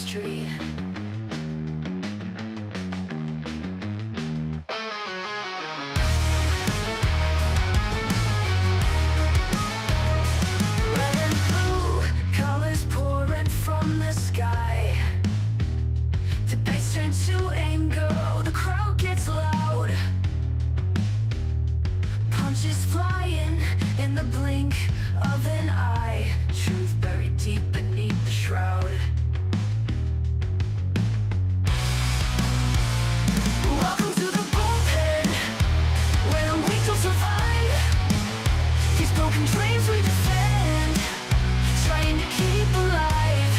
street. Red and blue colors pouring from the sky. Debates turn to anger, the crowd gets loud. Punches flying in the blink of an eye. Truth buried deep beneath the shroud. Welcome to the bullpen, where the weak don't survive. These broken dreams we defend, trying to keep alive.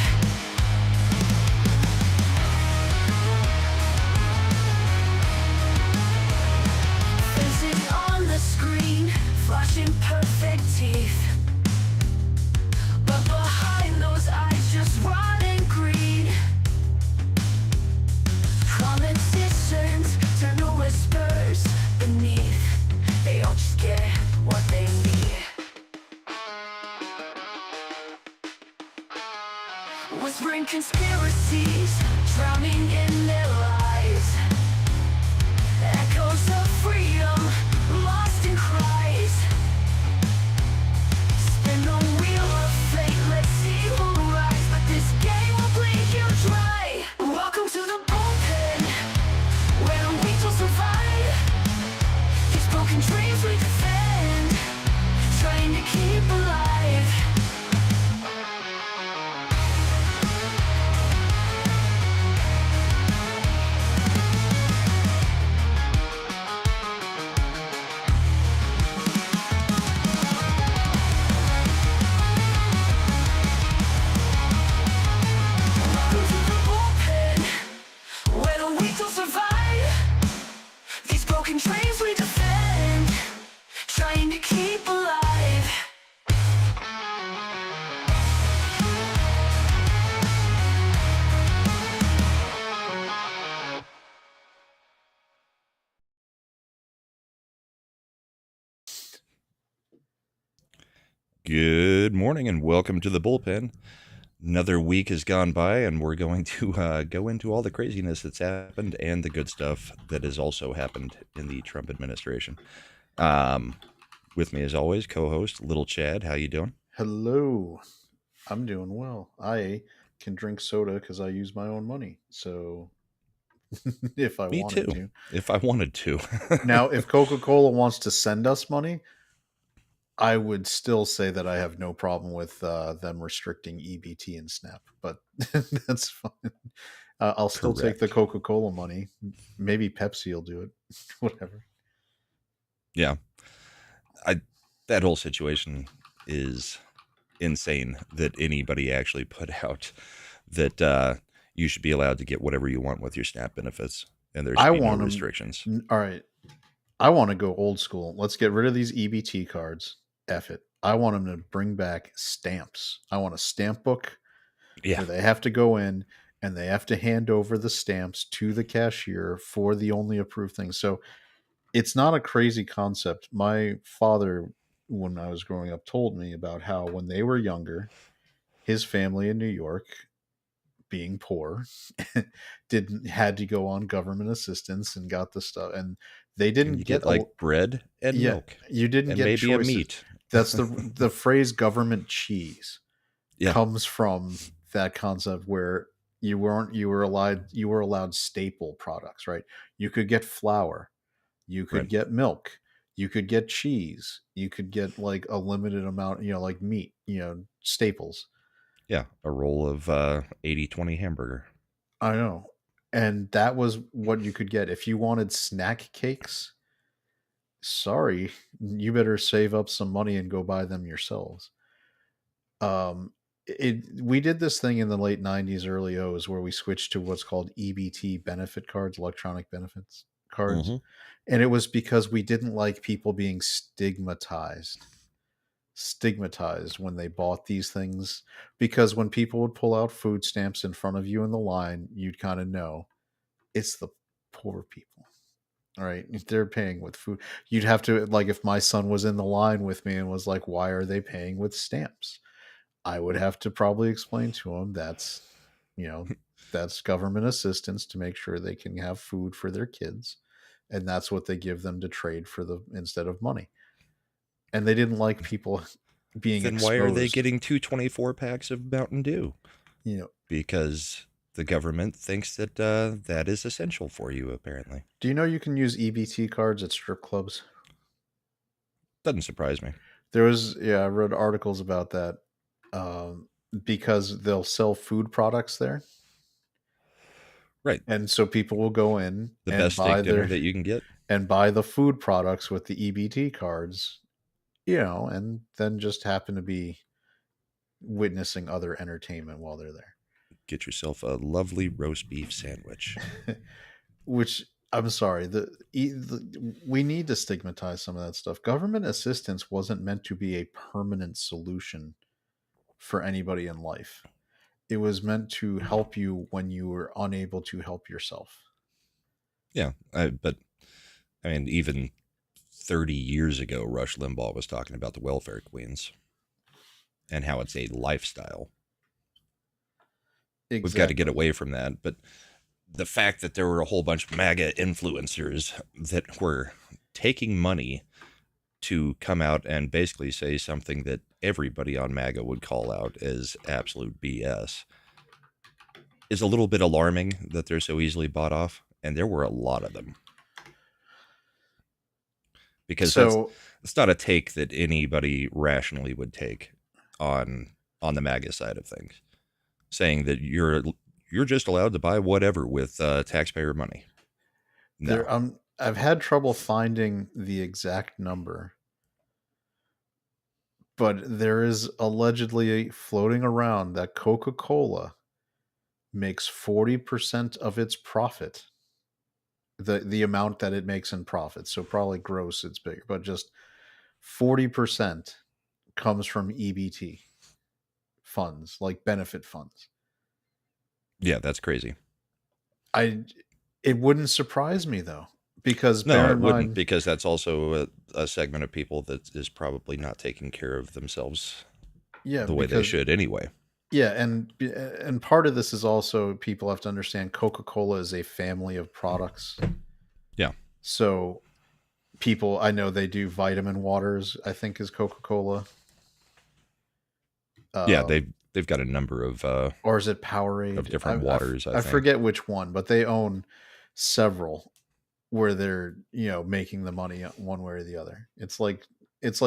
Faces on the screen, flashing perfect teeth. But behind those eyes, just rotting greed. Politicians turn to whispers beneath. They all just get what they need. Whispering conspiracies, drowning in their lies. Echoes of freedom, lost in cries. Spin the wheel of fate, let's see who rise. But this game will bleed you dry. Welcome to the bullpen, where the weak will survive. These broken dreams we defend, trying to keep alive. Welcome to the bullpen, where the weak will survive. These broken dreams we defend, trying to keep alive. Good morning and welcome to the bullpen. Another week has gone by and we're going to go into all the craziness that's happened and the good stuff that has also happened in the Trump administration. With me as always, co-host Little Chad. How you doing? Hello. I'm doing well. I can drink soda because I use my own money. So if I Me wanted too, to. if I wanted to. Now, if Coca-Cola wants to send us money, I would still say that I have no problem with them restricting EBT and SNAP, but that's fine. I'll still take the Correct. Coca-Cola money. Maybe Pepsi will do it. Whatever. Yeah, that whole situation is insane that anybody actually put out that you should be allowed to get whatever you want with your SNAP benefits and there I should be no want restrictions. them. All right. I want to go old school. Let's get rid of these EBT cards. F it. I want them to bring back stamps. I want a stamp book Yeah, where they have to go in and they have to hand over the stamps to the cashier for the only approved thing. So it's not a crazy concept. My father, when I was growing up, told me about how when they were younger, his family in New York, being poor, didn't had to go on government assistance and got the stuff, and they and didn't you get get like bread and yeah, milk you didn't and get maybe a choices. meat. That's the phrase government cheese Yeah, comes from that concept where you were allowed staple products, right? You could get flour, you could right. get milk, you could get cheese, you could get like a limited amount, like meat, staples. Yeah, a roll of 80/20 hamburger. I know. And that was what you could get. If you wanted snack cakes, sorry, you better save up some money and go buy them yourselves. We did this thing in the late 90s, early O's where we switched to what's called EBT benefit cards, electronic benefits cards. Mm-hmm. And it was because we didn't like people being stigmatized when they bought these things, because when people would pull out food stamps in front of you in the line, you'd kind of know it's the poor people. All right, if they're paying with food, you'd have to, like, if my son was in the line with me and was like, why are they paying with stamps? I would have to probably explain to him that's that's government assistance to make sure they can have food for their kids, and that's what they give them to trade for the instead of money. And they didn't like people being Then why are they exposed. getting 2 24 packs of Mountain Dew? You know, Because the government thinks that that is essential for you, apparently. do you know you can use EBT cards at strip clubs? Doesn't surprise me. There was, yeah, I read articles about that, because they'll sell food products there, Right. and so people will go in The and best steak buy dinner their that you can get. and buy the food products with the EBT cards, and then just happen to be witnessing other entertainment while they're there. Get yourself a lovely roast beef sandwich. Which, I'm sorry, we need to stigmatize some of that stuff. Government assistance wasn't meant to be a permanent solution for anybody in life. It was meant to help you when you were unable to help yourself. Yeah, but I mean, even 30 years ago, Rush Limbaugh was talking about the welfare queens and how it's a lifestyle. Exactly. We've got to get away from that. But the fact that there were a whole bunch of MAGA influencers that were taking money to come out and basically say something that everybody on MAGA would call out as absolute BS is a little bit alarming that they're so easily bought off. And there were a lot of them. Because that's not a take that anybody rationally would take on the MAGA side of things, saying that you're just allowed to buy whatever with taxpayer money. No. I've had trouble finding the exact number, but there is allegedly floating around that Coca-Cola makes 40% of its profit, the amount that it makes in profit. So probably gross it's bigger, but just 40% comes from EBT funds, like benefit funds. Yeah, that's crazy. It wouldn't surprise me though, because no, it wouldn't, because that's also a segment of people that is probably not taking care of themselves the way they should anyway. Yeah, and part of this is also people have to understand Coca-Cola is a family of products. Yeah. So people, I know they do vitamin waters, I think is Coca-Cola. Yeah, they've got a number of or is it Powerade of different waters. I forget which one, but they own several where they're making the money one way or the other. It's like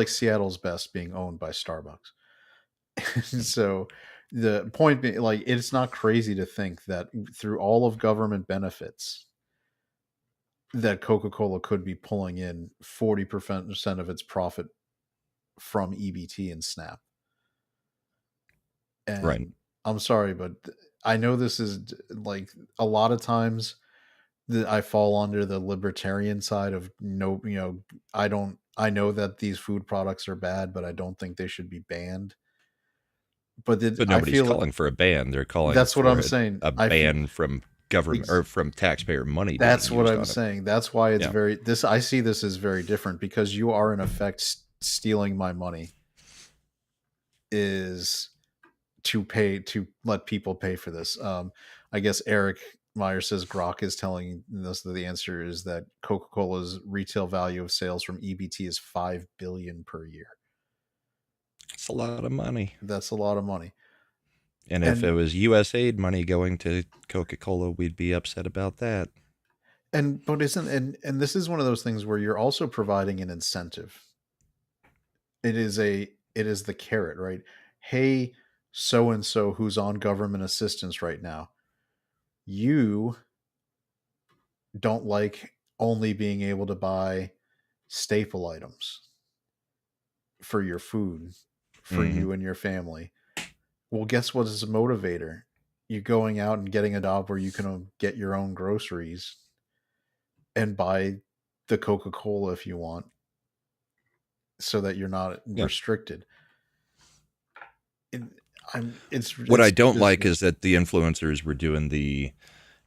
Seattle's Best being owned by Starbucks. So the point being, like, it's not crazy to think that through all of government benefits that Coca-Cola could be pulling in 40% of its profit from EBT and SNAP. And right. I'm sorry, but I know this is like a lot of times that I fall under the libertarian side of I know that these food products are bad, but I don't think they should be banned. But nobody's calling for a ban. They're calling that's what for I'm saying. A ban from government or from taxpayer money. That's what I'm saying. That's why it's I see this as very different, because you are in effect stealing my money is to let people pay for this. I guess Eric Meyer says Grok is telling us that the answer is that Coca-Cola's retail value of sales from EBT is $5 billion per year. It's a lot of money. That's a lot of money. And if it was USAID money going to Coca-Cola, we'd be upset about that. But this is one of those things where you're also providing an incentive. It is the carrot, right? Hey, so and so who's on government assistance right now, you don't like only being able to buy staple items for your food for you and your family. Well, guess what is a motivator? You going out and getting a job where you can get your own groceries and buy the Coca-Cola if you want, so that you're not restricted. What I don't like is that the influencers were doing the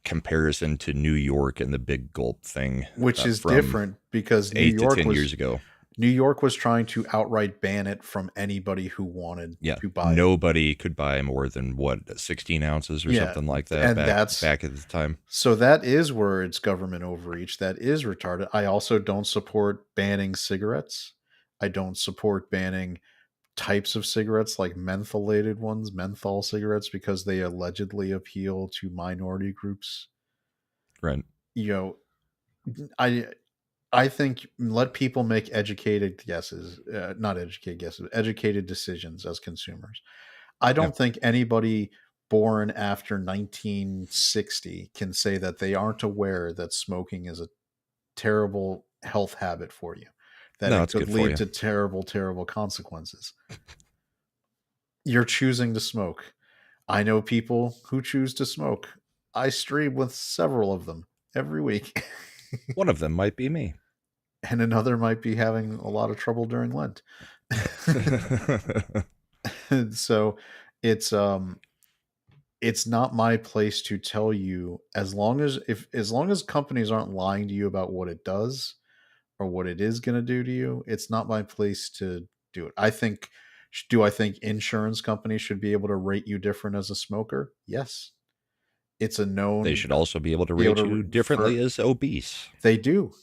comparison to New York and the big gulp thing, which is different because 8 to 10 years ago. New York was trying to outright ban it from anybody who wanted Yeah, to buy it. nobody could buy more than what 16 ounces or Yeah, something like that and that's back at the time. so that is where it's government overreach. That is retarded. I also don't support banning cigarettes. I don't support banning types of cigarettes like mentholated ones, menthol cigarettes, because they allegedly appeal to minority groups. Right. You know, I I think let people make educated guesses, not educated guesses, educated decisions as consumers. I Yeah. don't think anybody born after 1960 can say that they aren't aware that smoking is a terrible health habit for you, that No, it it's could good for lead you. to terrible, terrible consequences. You're choosing to smoke. I know people who choose to smoke. I stream with several of them every week. One of them might be me. And another might be having a lot of trouble during Lent. So it's it's not my place to tell you, as long as companies aren't lying to you about what it does or what it is going to do to you, it's not my place to do it. I think insurance companies should be able to rate you different as a smoker? Yes. It's a They known should also be able to be able rate to you differently for as obese. they do.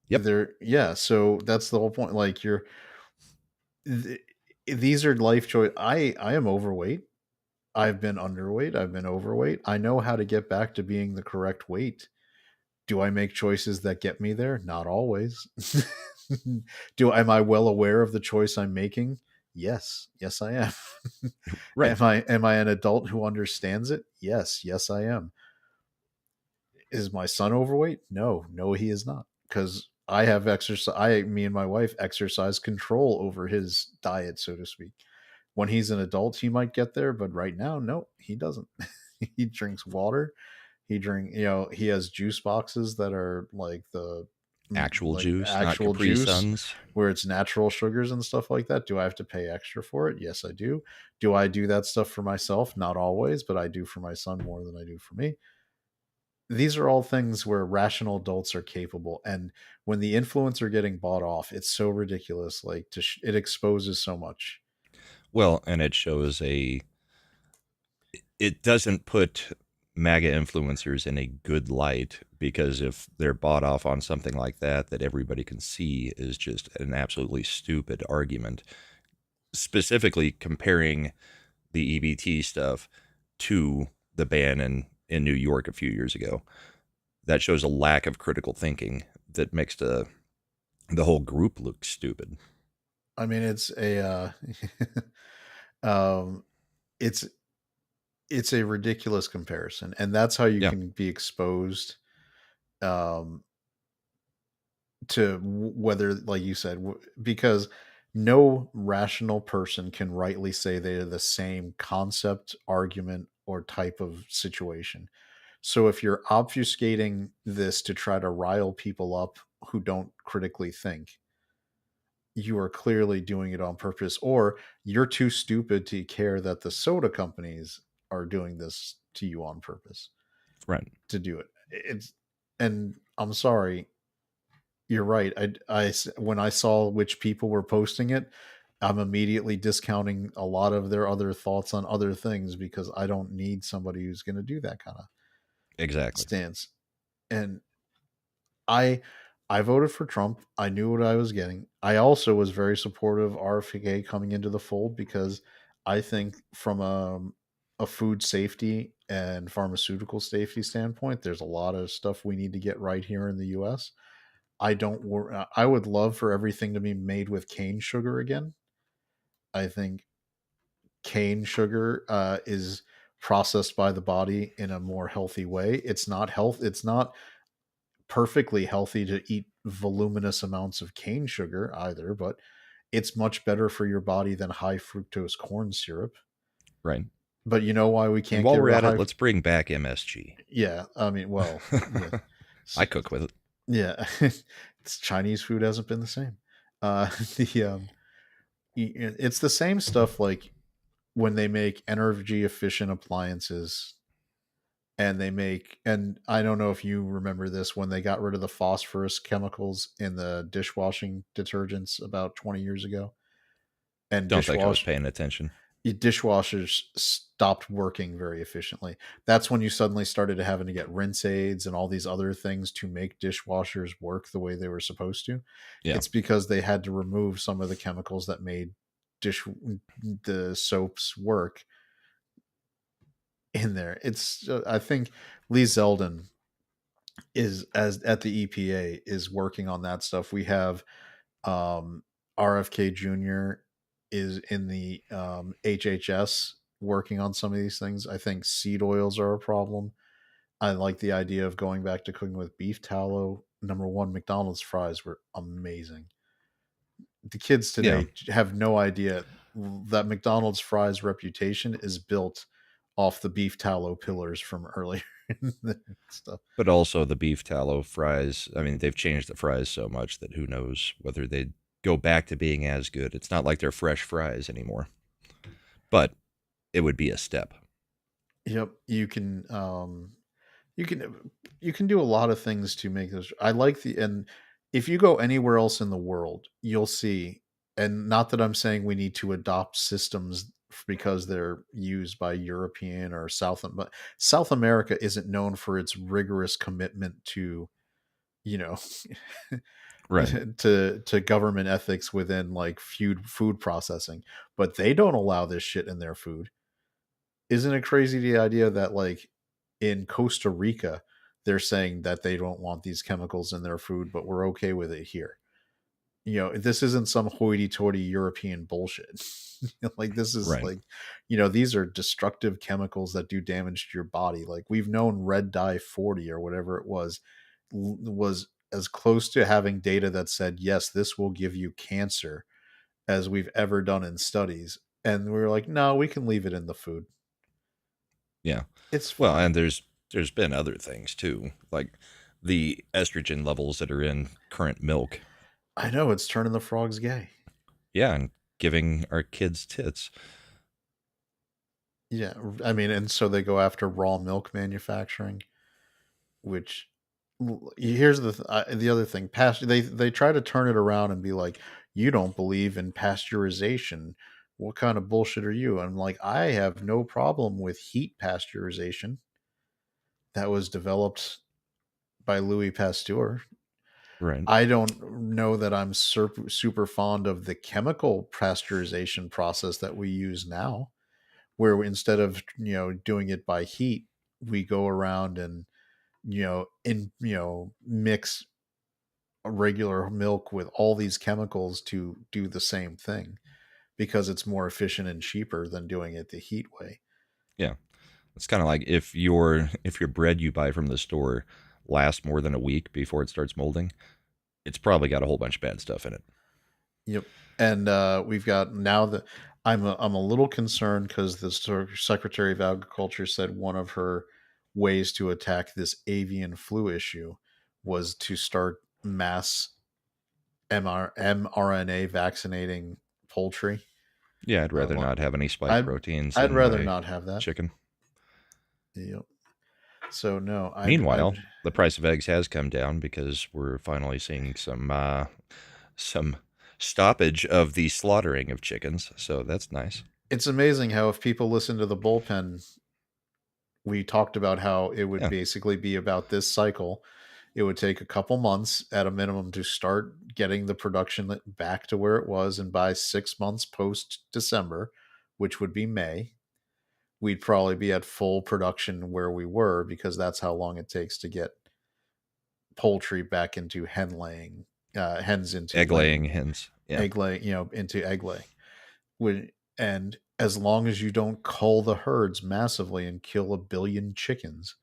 Yep. Yeah, so that's the whole point. Like th- these are life choice. I am overweight. I've been underweight. I've been overweight. I know how to get back to being the correct weight. Do I make choices that get me there? Not always. Do am I well aware of the choice I'm making? Yes. Yes, I am. Right. Am I an adult who understands it? Yes. Yes, I am. Is my son overweight? No. No, he is not. Because I have exercise. Me and my wife exercise control over his diet, so to speak. When he's an adult, he might get there, but right now, no, he doesn't. He drinks water. He has juice boxes that are like Actual like juice, not actual Capri juice Suns. where it's natural sugars and stuff like that. Do I have to pay extra for it? Yes, I do. Do I do that stuff for myself? Not always, but I do for my son more than I do for me. These are all things where rational adults are capable, and when the influence are getting bought off, it's so ridiculous. Like it exposes so much. Well, and it shows it doesn't put MAGA influencers in a good light, because if they're bought off on something like that everybody can see is just an absolutely stupid argument, specifically comparing the EBT stuff to the ban in New York a few years ago. That shows a lack of critical thinking that makes the whole group look stupid. I mean, um, it's it's a ridiculous comparison, and that's how you Yeah, can be exposed um, to whether, like you said, because no rational person can rightly say they're the same concept, argument, or type of situation. So if you're obfuscating this to try to rile people up who don't critically think, you are clearly doing it on purpose, or you're too stupid to care that the soda companies are doing this to you on purpose right. to do it. It's and I'm sorry, you're right. When I saw which people were posting it, I'm immediately discounting a lot of their other thoughts on other things because I don't need somebody who's going to do that kind of Exactly. stance. And I I voted for Trump. I knew what I was getting. I also was very supportive of RFK coming into the fold because I think from a food safety and pharmaceutical safety standpoint, there's a lot of stuff we need to get right here in the US. I would love for everything to be made with cane sugar again. I think cane sugar is processed by the body in a more healthy way. It's not perfectly healthy to eat voluminous amounts of cane sugar either, but it's much better for your body than high fructose corn syrup. Right. But you know why we And can't while get we're rid of at it, high? let's bring back MSG. Yeah, I mean, well, yeah, I cook with it. yeah. It's Chinese food hasn't been the same. The it's the same stuff like when they make energy efficient appliances and they make, and I don't know if you remember this, when they got rid of the phosphorus chemicals in the dishwashing detergents about 20 years ago, and Don't think I was paying attention. dishwashers stopped working very efficiently. That's when you suddenly started having to get rinse aids and all these other things to make dishwashers work the way they were supposed to. Yeah. It's because they had to remove some of the chemicals that made dish the soaps work in there. It's I think Lee Zeldin is, as at the EPA, is working on that stuff. We have um, RFK Jr. is in the HHS working on some of these things. I think seed oils are a problem. I like the idea of going back to cooking with beef tallow. Number one, McDonald's fries were amazing. The kids Yeah. today have no idea that McDonald's fries reputation is built off the beef tallow pillars from earlier in the stuff. But also the beef tallow fries. I mean, they've changed the fries so much that who knows whether they'd go back to being as good. It's not like they're fresh fries anymore, but it would be a step. Yep, you can you can do a lot of things to make this. I like the, and if you go anywhere else in the world, you'll see, and not that I'm saying we need to adopt systems because they're used by European or but South America isn't known for its rigorous commitment to, you know, Right. to government ethics within like food processing, but they don't allow this shit in their food. Isn't it crazy the idea that like in Costa Rica they're saying that they don't want these chemicals in their food, but we're okay with it here? This isn't some hoity-toity European bullshit. Like this is Right. like, these are destructive chemicals that do damage to your body. Like we've known red dye 40 or whatever it was as close to having data that said yes, this will give you cancer as we've ever done in studies. And we were like, no, we can leave it in the food. Yeah. It's Well, fine. and there's been other things too, like the estrogen levels that are in current milk. I know it's turning the frogs gay. Yeah, and giving our kids tits. Yeah, I mean, and so they go after raw milk manufacturing, which here's the other thing. They try to turn it around and be like, you don't believe in pasteurization. What kind of bullshit are you? I'm like, I have no problem with heat pasteurization that was developed by Louis Pasteur. Right. I don't know that I'm super fond of the chemical pasteurization process that we use now, where instead of doing it by heat, we go around and mix a regular milk with all these chemicals to do the same thing because it's more efficient and cheaper than doing it the heat way. Yeah. It's kind of like if your bread you buy from the store lasts more than a week before it starts molding, it's probably got a whole bunch of bad stuff in it. Yep. And we've got now that I'm a little concerned because the Secretary of Agriculture said one of her ways to attack this avian flu issue was to start mass mRNA vaccinating poultry. Yeah, I'd rather Well, not have any spike I'd proteins I'd in rather my not have that. chicken. Yep. So no, I'd Meanwhile, the price of eggs has come down because we're finally seeing some stoppage of the slaughtering of chickens, so that's nice. it's amazing how if people listen to the bullpen, we talked about how it would Yeah. basically be about this cycle. It would take a couple months at a minimum to start getting the production back to where it was, and by 6 months post December, which would be May, we'd probably be at full production where we were, because that's how long it takes to get poultry back into hen laying, hens into Egg laying laying, hens. Yeah. egg lay, into egg laying. And as long as you don't cull the herds massively and kill a billion chickens,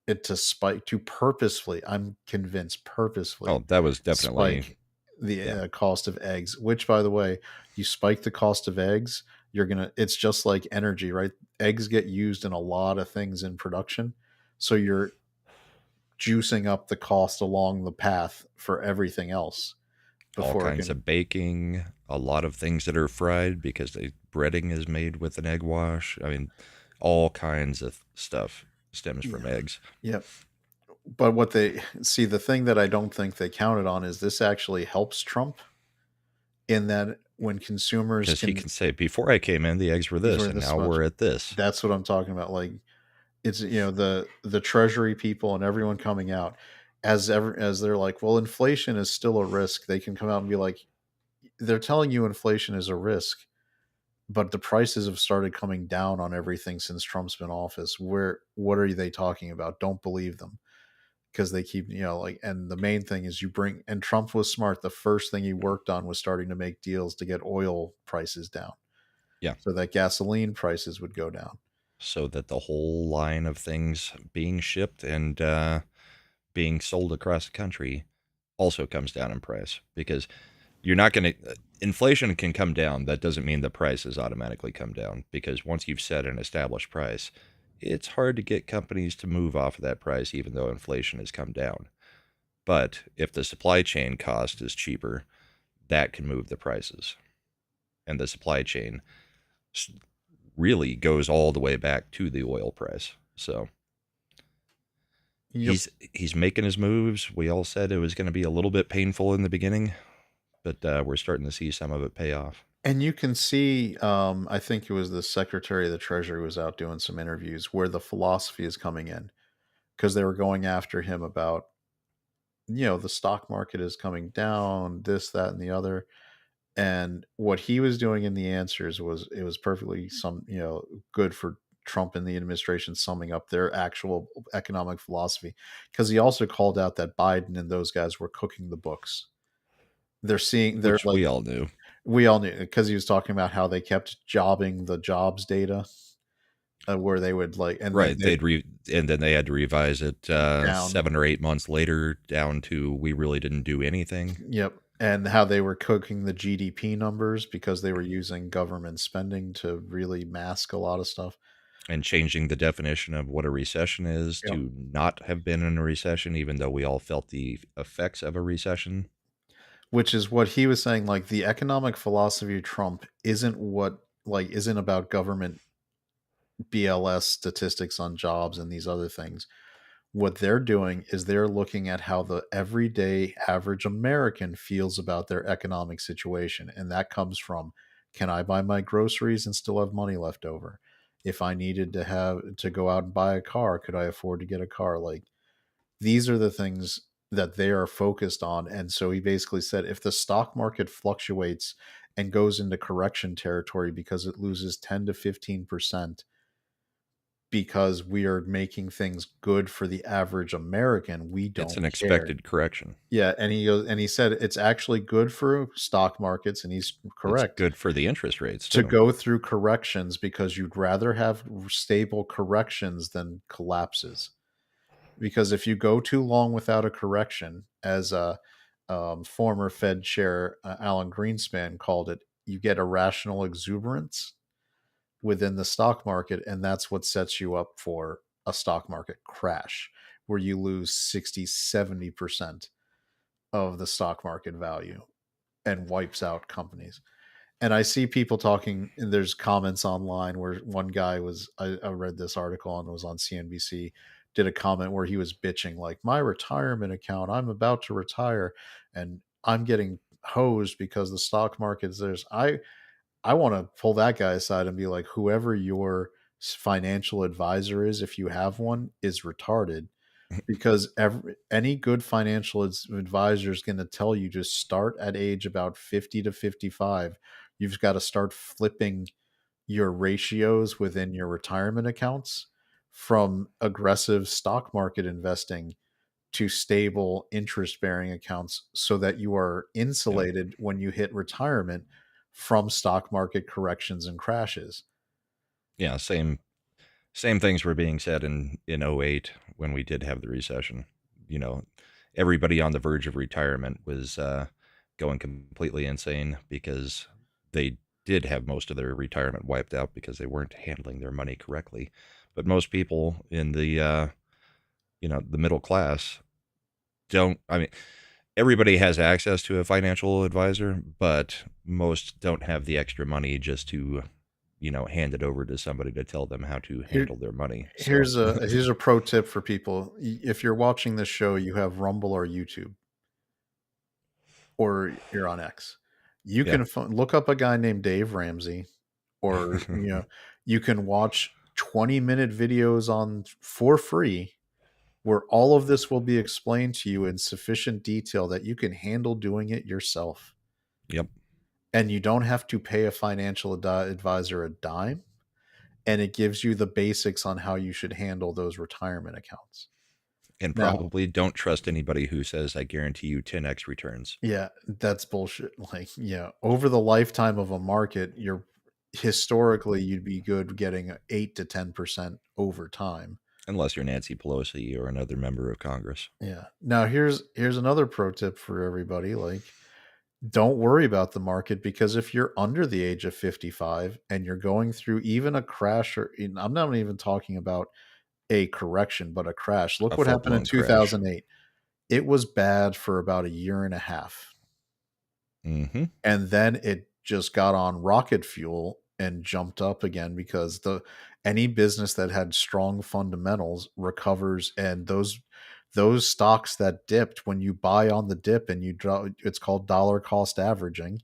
it to purposefully, I'm convinced, Oh, purposefully that was definitely spike the yeah. cost of eggs. Which, by the way, you spike the cost of eggs, it's just like energy, right? Eggs get used in a lot of things in production, so you're juicing up the cost along the path for everything else All before it kinds can. of baking, a lot of things that are fried because the breading is made with an egg wash. I mean, all kinds of stuff. stems from Yeah. eggs Yep. But what they see, the thing that I don't think they counted on is this actually helps Trump in that when consumers because he can, can say, before I came in, the eggs were these this, were and this now much. we're at this. That's what I'm talking about. Like it's the Treasury people and everyone coming out as they're like, well, inflation is still a risk. They can come out and be like, they're telling you inflation is a risk, but the prices have started coming down on everything since Trump's been in office. Where what are they talking about? Don't believe them because they keep like. And the main thing is you bring and Trump was smart. The first thing he worked on was starting to make deals to get oil prices down Yeah. so that gasoline prices would go down. So that the whole line of things being shipped and being sold across the country also comes down in price, because you're not going to, inflation can come down. That doesn't mean the prices automatically come down, because once you've set an established price, it's hard to get companies to move off of that price, even though inflation has come down. But if the supply chain cost is cheaper, that can move the prices. And the supply chain really goes all the way back to the oil price. So Yep. he's making his moves. We all said it was going to be a little bit painful in the beginning, but we're starting to see some of it pay off. And you can see, I think it was the Secretary of the Treasury was out doing some interviews where the philosophy is coming in because they were going after him about, the stock market is coming down, this, that, and the other. And what he was doing in the answers was it was perfectly good for Trump and the administration summing up their actual economic philosophy because he also called out that Biden and those guys were cooking the books. They're Which like we all knew. we all knew because he was talking about how they kept jobbing the jobs data where they would like and then Right. they And then they had to revise it down. 7 or 8 months later down to, we really didn't do anything, Yep. And how they were cooking the GDP numbers because they were using government spending to really mask a lot of stuff. and changing the definition of what a recession is Yep. to not have been in a recession, even though we all felt the effects of a recession. Which is what he was saying. Like the economic philosophy of Trump isn't about government BLS statistics on jobs and these other things. What they're doing is they're looking at how the everyday average American feels about their economic situation. And that comes from, can I buy my groceries and still have money left over? If I needed to go out and buy a car, could I afford to get a car? Like these are the things that they are focused on. And so he basically said if the stock market fluctuates and goes into correction territory because it loses 10 to 15% because we are making things good for the average American, we It's don't an care. expected correction. Yeah, and he said it's actually good for stock markets, and he's It's correct good for the interest rates to too. go through corrections because you'd rather have stable corrections than collapses. Because if you go too long without a correction, as a former Fed chair Alan Greenspan called it, you get irrational exuberance within the stock market, and that's what sets you up for a stock market crash where you lose 60-70% of the stock market value and wipes out companies. And I see people talking, and there's comments online where one guy I read this article and it was on CNBC, did a comment where he was bitching, like, my retirement account, I'm about to retire and I'm getting hosed because the stock market is there's. I want to pull that guy aside and be like, whoever your financial advisor is, if you have one, is retarded because any good financial advisor is going to tell you to start at age about 50 to 55. You've got to start flipping your ratios within your retirement accounts from aggressive stock market investing to stable interest bearing accounts so that you are Yeah. insulated when you hit retirement from stock market corrections and crashes. Yeah. Same things were being said in '08 when we did have the recession. You know, everybody on the verge of retirement was going completely insane because they did have most of their retirement wiped out because they weren't handling their money correctly. But most people in the the middle class don't. I mean, everybody has access to a financial advisor, but most don't have the extra money just to hand it over to somebody to tell them how to Here, handle their money. So, here's a pro tip for people. If you're watching this show, you have Rumble or YouTube, or you're on X. You yeah. can look up a guy named Dave Ramsey, or you can watch 20-minute videos on for free where all of this will be explained to you in sufficient detail that you can handle doing it yourself. Yep. And you don't have to pay a financial advisor a dime. And it gives you the basics on how you should handle those retirement accounts. And Now, probably don't trust anybody who says, I guarantee you 10x returns. yeah, that's bullshit. Like, yeah, over the lifetime of a market, you're historically you'd be good getting 8 to 10% over time. Unless you're Nancy Pelosi or another member of Congress. Yeah. Now here's another pro tip for everybody. Like, don't worry about the market, because if you're under the age of 55 and you're going through even a crash, or I'm not even talking about a correction, but a crash. Look A what full happened in blown crash. 2008. It was bad for about a year and a half. Mm-hmm. And then it just got on rocket fuel and jumped up again, because the any business that had strong fundamentals recovers, and those stocks that dipped, when you buy on the dip and you draw, it's called dollar cost averaging.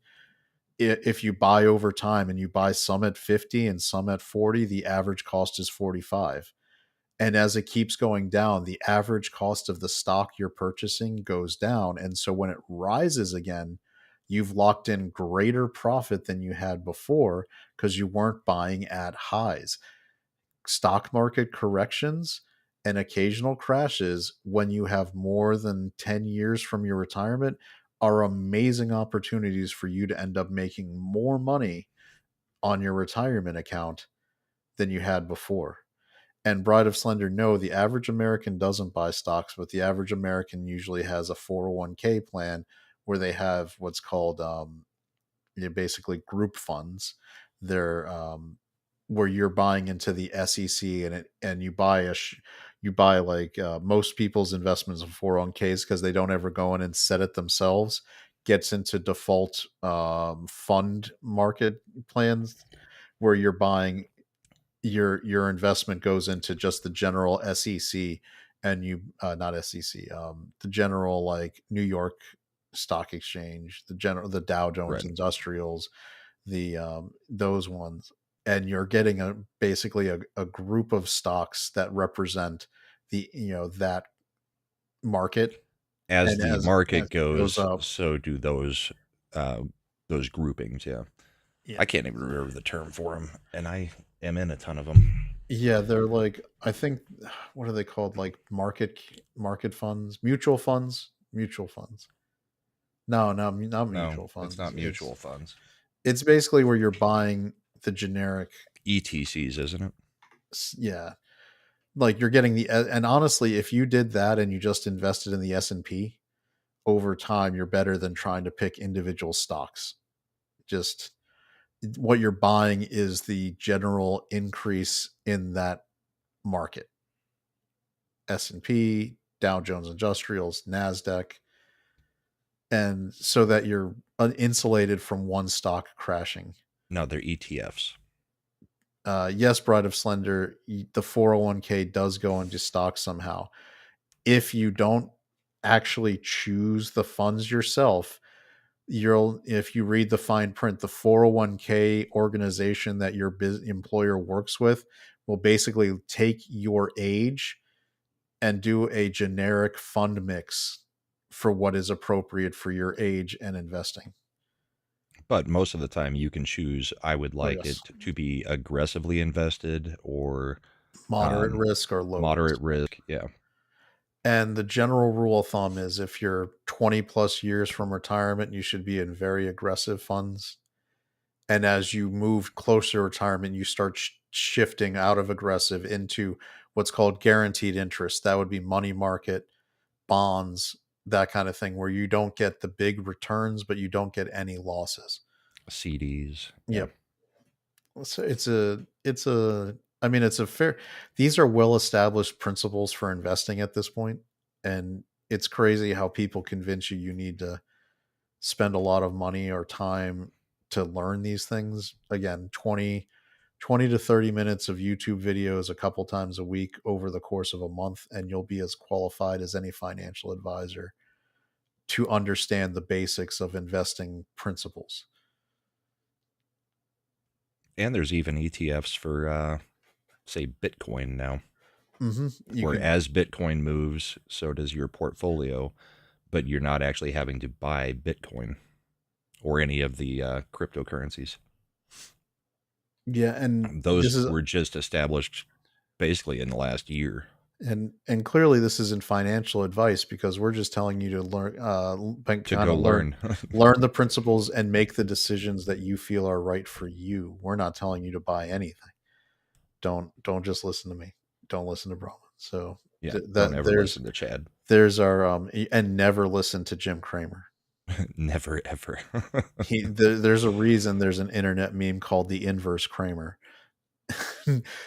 If you buy over time and you buy some at 50 and some at 40, the average cost is 45. And as it keeps going down, the average cost of the stock you're purchasing goes down. And so when it rises again, you've locked in greater profit than you had before, because you weren't buying at highs. Stock market corrections and occasional crashes, when you have more than 10 years from your retirement, are amazing opportunities for you to end up making more money on your retirement account than you had before. And Bride of Slender, no, the average American doesn't buy stocks, but the average American usually has a 401k plan where they have what's called basically group funds. They're where you're buying into the SEC, and you buy you buy like most people's investments in 401ks, because they don't ever go in and set it themselves, gets into default fund market plans where you're buying your investment goes into just the general SEC, and you not SEC, the general, like, New York Stock Exchange, the Dow Jones Right. Industrials, the those ones, and you're getting basically a group of stocks that represent the that market. As And the as market it goes goes, up, so do those groupings. Yeah. yeah, I can't even remember the term for them, and I am in a ton of them. yeah, they're like, I think, what are they called, like market funds, mutual funds. No, no, not No, mutual it's funds. not mutual funds. It's basically where you're buying the generic, ETCs, isn't it? yeah, like you're getting and honestly, if you did that and you just invested in the S&P over time, you're better than trying to pick individual stocks. Just what you're buying is the general increase in that market. S&P, Dow Jones Industrials, Nasdaq, and so that you're insulated from one stock crashing. No, they're ETFs. Yes, Bride of Slender, the 401k does go into stocks somehow. If you don't actually choose the funds yourself, if you read the fine print, the 401k organization that your employer works with will basically take your age and do a generic fund mix for what is appropriate for your age and investing. But most of the time, you can choose. I would Oh, like yes. it to be aggressively invested or Moderate um, risk or low moderate risk. risk. Yeah. And the general rule of thumb is, if you're 20 plus years from retirement, you should be in very aggressive funds. And as you move closer to retirement, you start shifting out of aggressive into what's called guaranteed interest. That would be money market, bonds, that kind of thing, where you don't get the big returns, but you don't get any losses. CDs. Yeah. Yep. So I mean, it's a fair, these are well established principles for investing at this point. And it's crazy how people convince you need to spend a lot of money or time to learn these things. Again, 20 to 30 minutes of YouTube videos a couple times a week over the course of a month, and you'll be as qualified as any financial advisor to understand the basics of investing principles. And there's even ETFs for, say, Bitcoin now, You where can, as Bitcoin moves, so does your portfolio, but you're not actually having to buy Bitcoin or any of the cryptocurrencies. yeah, and this Those is were just established basically in the last year and clearly this isn't financial advice, because we're just telling you to learn, to kind go of learn. learn the principles and make the decisions that you feel are right for you. We're not telling you to buy anything. Don't just listen to me. Don't listen to Brahman. So Yeah, don't that ever listen to Chad. there's our and never listen to Jim Cramer. Never ever. There's a reason there's an internet meme called the inverse Kramer.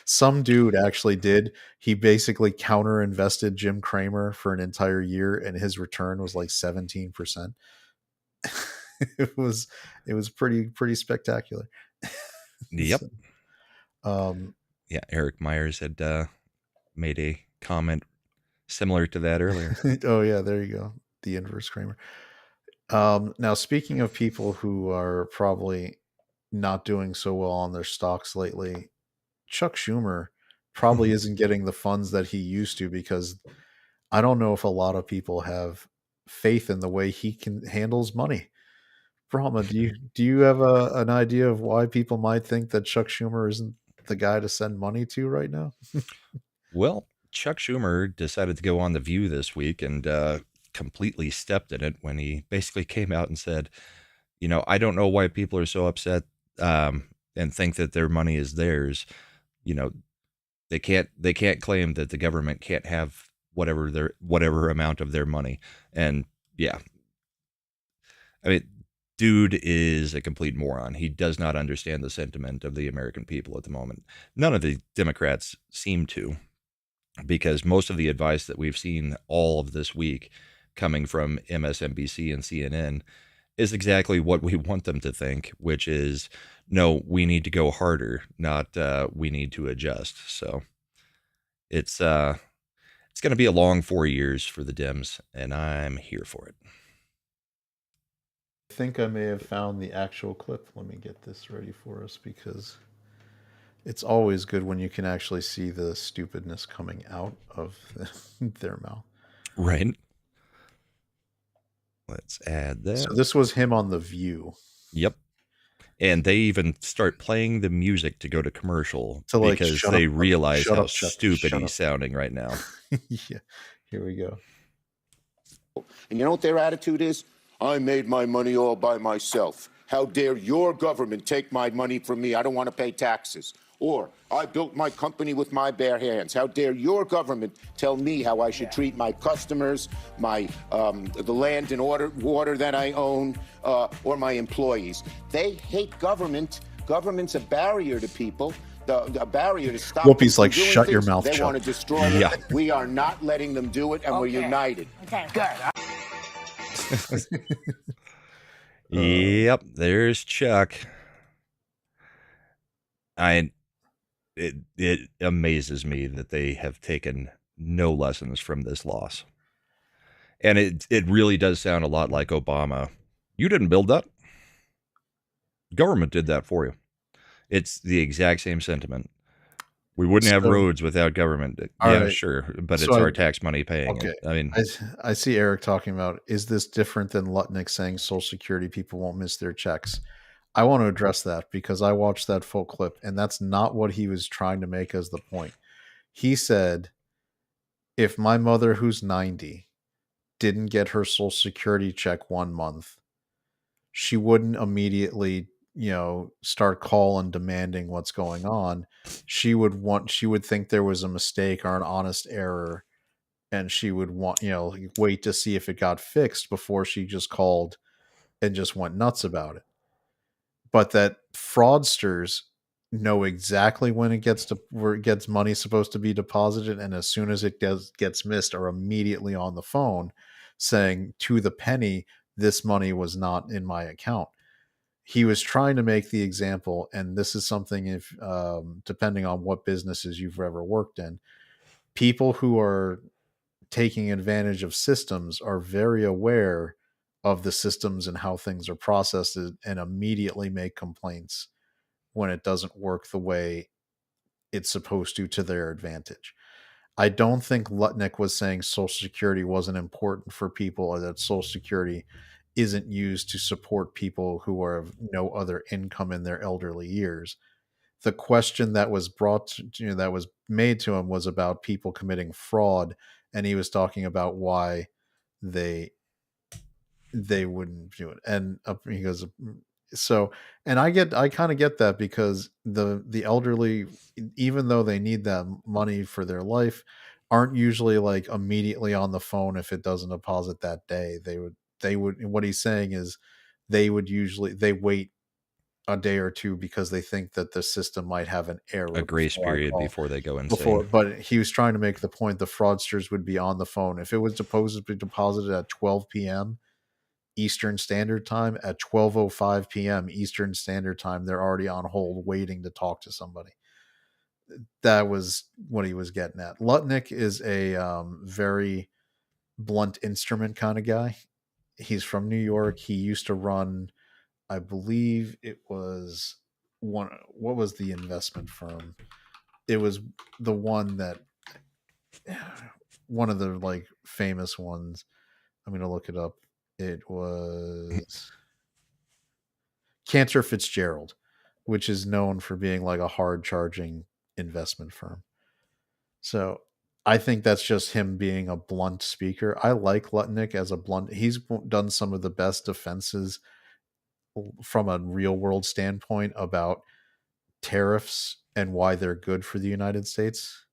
Some dude actually did. He basically counter invested Jim Cramer for an entire year, and his return was like 17%. it was it was pretty spectacular. Yep. So, um, Yeah, Eric Myers had made a comment similar to that earlier. oh yeah, there you go. The inverse Kramer. Now, speaking of people who are probably not doing so well on their stocks lately, Chuck Schumer probably isn't getting the funds that he used to, because I don't know if a lot of people have faith in the way he can handles money. Brahma, do you have an idea of why people might think that Chuck Schumer isn't the guy to send money to right now? Well, Chuck Schumer decided to go on The View this week and completely stepped in it when he basically came out and said, I don't know why people are so upset and think that their money is theirs. You know, they can't claim that the government can't have whatever amount of their money. And yeah, I mean, dude is a complete moron. He does not understand the sentiment of the American people at the moment. None of the Democrats seem to, because most of the advice that we've seen all of this week coming from MSNBC and CNN is exactly what we want them to think, which is, no, we need to go harder, not we need to adjust. So it's going to be a long 4 years for the Dems, and I'm here for it. I think I may have found the actual clip. Let me get this ready for us, because it's always good when you can actually see the stupidness coming out of their mouth. Right. Let's add that. So this was him on The View. Yep. And they even start playing the music to go to commercial To, like, because shut they up, realize shut how up, Chuck, stupid shut he's up. sounding right now. Yeah, here we go. And you know what their attitude is? I made my money all by myself. How dare your government take my money from me? I don't want to pay taxes. Or, I built my company with my bare hands. How dare your government tell me how I should treat my customers, the land and water that I own, or my employees? They hate government. Government's a barrier to people. A barrier to stop. Whoopi's them like, from doing shut your things. mouth, They Chuck. want to destroy Yeah. it. We are not letting them do it, and we're united. Okay, good. Yep, there's Chuck. It amazes me that they have taken no lessons from this loss. And it really does sound a lot like Obama. You didn't build that. Government did that for you. It's the exact same sentiment. We wouldn't have So- roads without government. All Yeah, right. sure, but So it's I- our tax money paying Okay. it. I mean, I see Eric talking about, is this different than Lutnick saying Social Security people won't miss their checks? I want to address that, because I watched that full clip, and that's not what he was trying to make as the point. He said, if my mother, who's 90, didn't get her Social Security check 1 month, she wouldn't immediately, start calling demanding what's going on. She would think there was a mistake or an honest error, and she would want, wait to see if it got fixed before she just called and just went nuts about it. But that fraudsters know exactly when it gets to where it gets money supposed to be deposited, and as soon as it gets missed, are immediately on the phone saying to the penny, this money was not in my account. he was trying to make the example, and this is something, if depending on what businesses you've ever worked in, people who are taking advantage of systems are very aware of the systems and how things are processed, and immediately make complaints when it doesn't work the way it's supposed to their advantage. I don't think Lutnick was saying Social Security wasn't important for people, or that Social Security isn't used to support people who are of no other income in their elderly years. The question that was that was made to him was about people committing fraud, and he was talking about why they they wouldn't do it. And he goes, so, and I kind of get that, because the elderly, even though they need that money for their life, aren't usually like immediately on the phone if it doesn't deposit that day. They would, what he's saying is, they wait a day or two because they think that the system might have an A error grace before I period call. before they go Before, insane. but he was trying to make the point the fraudsters would be on the phone if it was supposedly deposited at 12 p.m. Eastern Standard Time. At 12:05 p.m. Eastern Standard Time, they're already on hold waiting to talk to somebody. That was what he was getting at. Lutnick is a very blunt instrument kind of guy. He's from New York. He used to run, I believe it was one. What was the investment firm? It was the one that, one of the like famous ones. I'm gonna look it up. It was Cantor Fitzgerald, which is known for being like a hard charging investment firm. So I think that's just him being a blunt speaker. I like Lutnick as a blunt. He's done some of the best defenses from a real world standpoint about tariffs and why they're good for the United States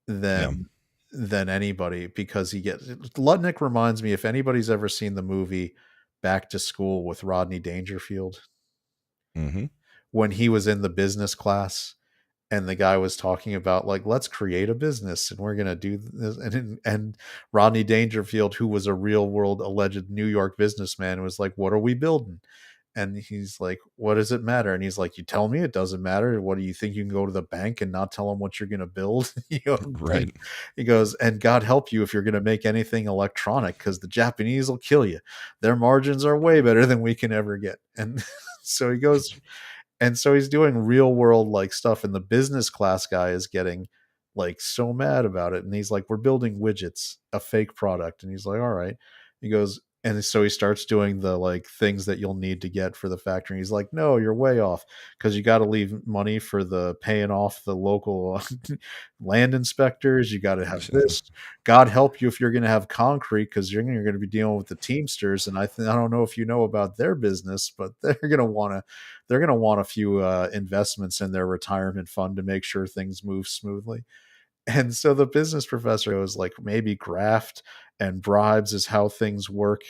Yeah. than anybody, because he gets Lutnick reminds me, if anybody's ever seen the movie Back to School with Rodney Dangerfield, Hmm. when he was in the business class and the guy was talking about like, let's create a business and we're going to do this, and Rodney Dangerfield, who was a real world alleged New York businessman, was like, what are we building? And he's like, what does it matter? And he's like, you tell me it doesn't matter. What do you think, you can go to the bank and not tell them what you're going to build? And Right. he goes, and God help you if you're going to make anything electronic, because the Japanese will kill you. Their margins are way better than we can ever get. And so he goes, and so he's doing real world like stuff, and the business class guy is getting like so mad about it, and he's like, we're building widgets, a fake product. And he's like, all right. He goes, and so he starts doing the like things that you'll need to get for the factory. He's like, no, you're way off, because you got to leave money for the paying off the local land inspectors. You got to have this. God help you if you're going to have concrete, because you're going to be dealing with the Teamsters. And I don't know if you know about their business, but they're going to want a few investments in their retirement fund to make sure things move smoothly. And so the business professor goes like, maybe graft and bribes is how things work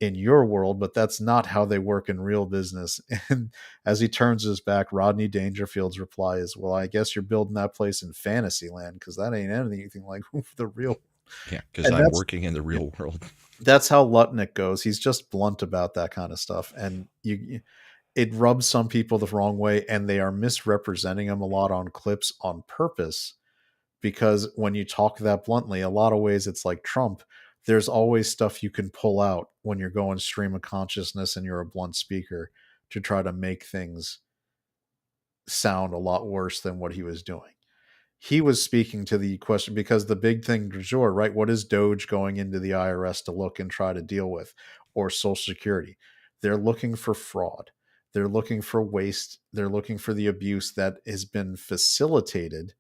in your world, but that's not how they work in real business. And as he turns his back, Rodney Dangerfield's reply is, well, I guess you're building that place in fantasy land, because that ain't anything like the real. Yeah, because And I'm working in the real world. that's how Lutnick goes. He's just blunt about that kind of stuff. And it rubs some people the wrong way, and they are misrepresenting him a lot on clips on purpose, because when you talk that bluntly, a lot of ways it's like Trump. There's always stuff you can pull out when you're going stream of consciousness and you're a blunt speaker, to try to make things sound a lot worse than what he was doing. He was speaking to the question, because the big thing du jour, right? What is Doge going into the IRS to look and try to deal with, or Social Security? They're looking for fraud. They're looking for waste. They're looking for the abuse that has been facilitated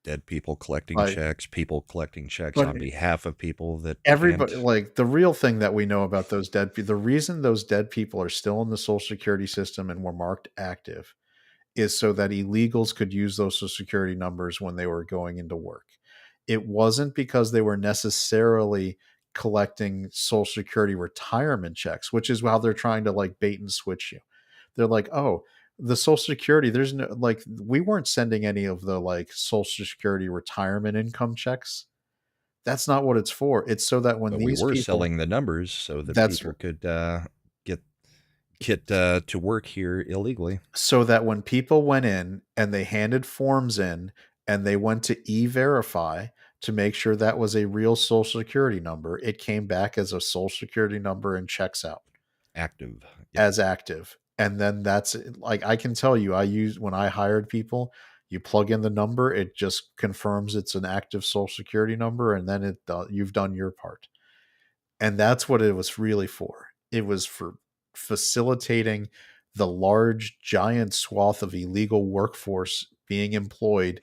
Dead people collecting by. checks, people collecting checks But on behalf of people that can't. everybody, like, the real thing that we know about those dead people, the reason those dead people are still in the Social Security system and were marked active, is so that illegals could use those Social Security numbers when they were going into work. It wasn't because they were necessarily collecting Social Security retirement checks, which is how they're trying to like bait and switch you. They're like, oh, the Social Security, there's no, like, we weren't sending any of the like Social Security retirement income checks. That's not what it's for. It's so that when But we these were people, selling the numbers so that that's people could get get to work here illegally. So that when people went in and they handed forms in and they went to e-verify to make sure that was a real social security number, it came back as a social security number and checks out Active. Yep. as active. And then that's like, I can tell you, I use when I hired people, you plug in the number, it just confirms it's an active social security number, and then you've done your part. And that's what it was really for. It was for facilitating the large, giant swath of illegal workforce being employed,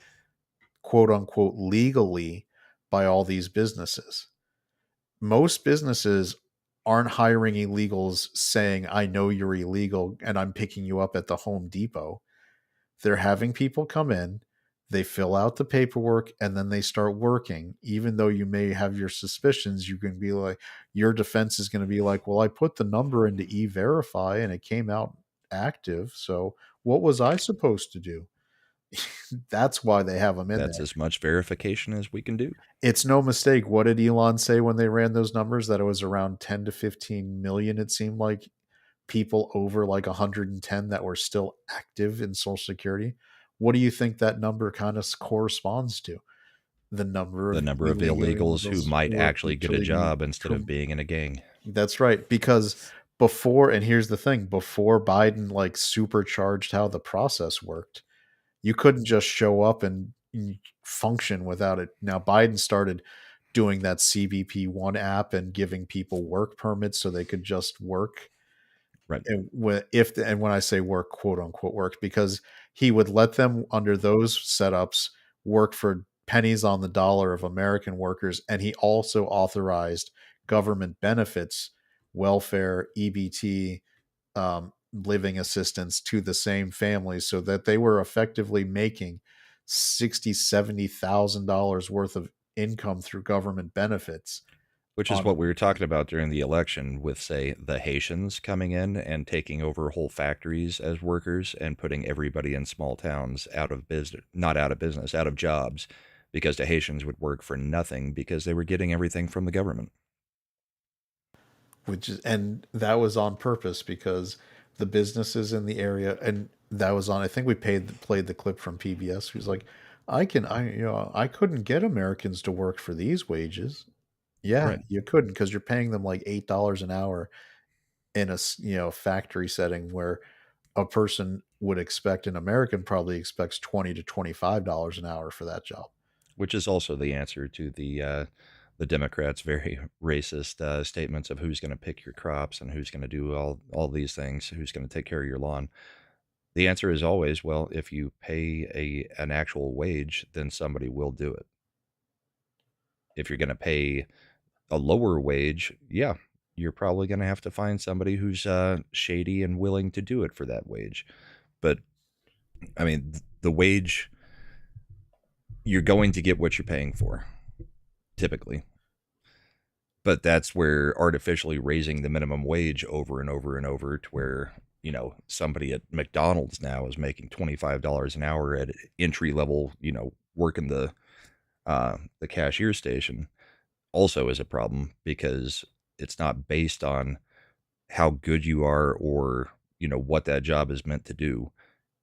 quote unquote, legally by all these businesses. Most businesses aren't hiring illegals saying, I know you're illegal and I'm picking you up at the Home Depot. They're having people come in, they fill out the paperwork, and then they start working. Even though you may have your suspicions, you can be like, your defense is going to be like, well, I put the number into e-verify and it came out active. So what was I supposed to do? That's why they have them in That's there. as much verification as we can do. It's no mistake. What did Elon say when they ran those numbers? That it was around 10 to 15 million, it seemed like, people over like 110 that were still active in Social Security. What do you think that number kind of corresponds to? The number The of number of illegal illegals who illegals might who are actually get a actually being job instead of being in a gang. That's right. Because before, and here's the thing, before Biden like supercharged how the process worked, you couldn't just show up and function without it. Now Biden started doing that CBP1 app and giving people work permits so they could just work. Right. And when I say work, quote unquote work, because he would let them under those setups work for pennies on the dollar of American workers, and he also authorized government benefits, welfare, EBT, living assistance to the same families, so that they were effectively making $60,000-$70,000 worth of income through government benefits. Which is what we were talking about during the election with, say, the Haitians coming in and taking over whole factories as workers and putting everybody in small towns out of business, not out of business, out of jobs, because the Haitians would work for nothing because they were getting everything from the government. And that was on purpose because the businesses in the area, and that was on, I think we played the clip from PBS. Who's like, I couldn't get Americans to work for these wages. Yeah, Right. you couldn't, because you're paying them like $8 an hour in a factory setting where a person would expect, an American probably expects $20 to $25 an hour for that job. Which is also the answer to the Democrats' very racist statements of who's going to pick your crops and who's going to do all these things, who's going to take care of your lawn. The answer is always, well, if you pay an actual wage, then somebody will do it. If you're going to pay a lower wage, yeah, you're probably going to have to find somebody who's shady and willing to do it for that wage. But I mean, the wage, you're going to get what you're paying for, typically. But that's where artificially raising the minimum wage over and over and over to where, somebody at McDonald's now is making $25 an hour at entry level, working the cashier station, also is a problem because it's not based on how good you are or, what that job is meant to do.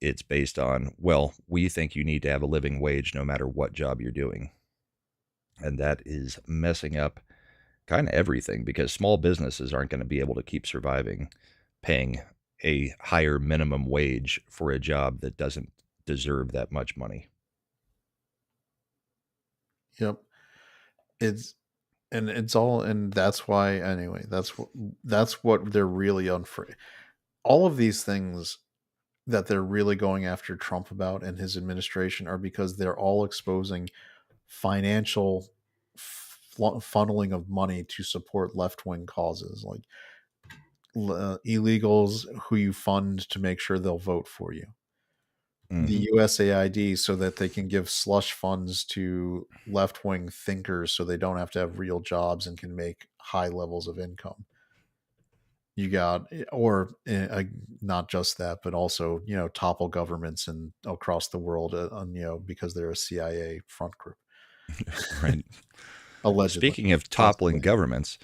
It's based on, well, we think you need to have a living wage no matter what job you're doing. And that is messing up kind of everything because small businesses aren't going to be able to keep surviving paying a higher minimum wage for a job that doesn't deserve that much money. Yep. It's all, and that's why, anyway, that's what they're really unfree. All of these things that they're really going after Trump about and his administration are because they're all exposing financial funneling of money to support left-wing causes, like illegals who you fund to make sure they'll vote for you, the USAID so that they can give slush funds to left-wing thinkers so they don't have to have real jobs and can make high levels of income. You got, or not just that, but also, topple governments and across the world, because they're a CIA front group. Right. Allegedly. Speaking of toppling governments,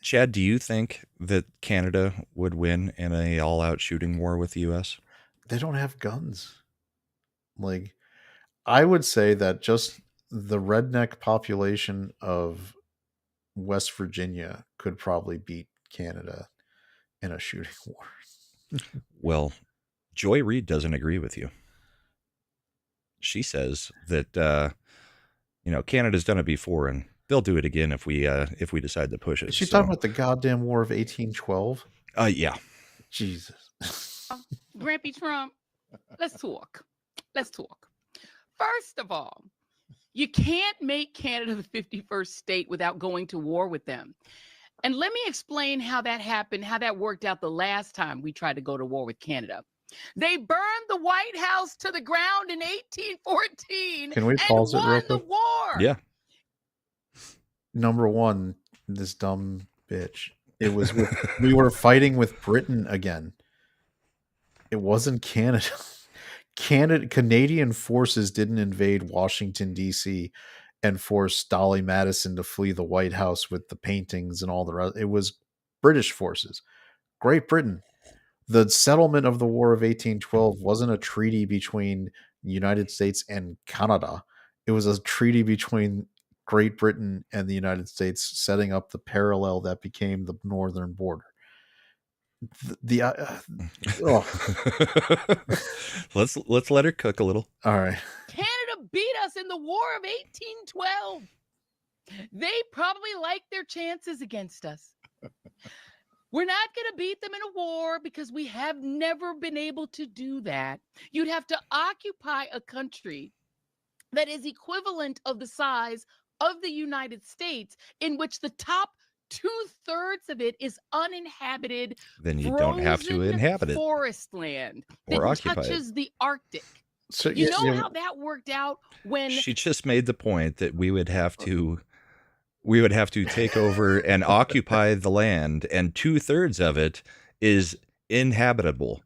Chad, do you think that Canada would win in a all-out shooting war with the U.S.? They don't have guns. Like, I would say that just the redneck population of West Virginia could probably beat Canada in a shooting war. Well, Joy Reid doesn't agree with you. She says that Canada's done it before, and they'll do it again if we decide to push it. Is she So, talking about the goddamn War of 1812? yeah, Jesus. Grampy Trump, let's talk. Let's talk. First of all, you can't make Canada the 51st state without going to war with them. And let me explain how that happened, how that worked out the last time we tried to go to war with Canada. They burned the White House to the ground in 1814 Can we and pause it real won the quick? war. yeah. Number one, this dumb bitch. It was we were fighting with Britain again. It wasn't Canada. Canadian forces didn't invade Washington, D.C. and force Dolly Madison to flee the White House with the paintings and all the rest. It was British forces. Great Britain. The settlement of the War of 1812 wasn't a treaty between the United States and Canada. It was a treaty between Great Britain and the United States, setting up the parallel that became the northern border. Let's let her cook a little. All right. Canada beat us in the War of 1812. They probably like their chances against us. We're not going to beat them in a war because we have never been able to do that. You'd have to occupy a country that is equivalent of the size of the United States, in which the top 2/3 of it is uninhabited. Then you don't have to frozen inhabit it forest land or that occupy it. touches the Arctic. So You know how that worked out when She just made the point that we would have to take over and occupy the land, and 2/3 of it is inhabitable.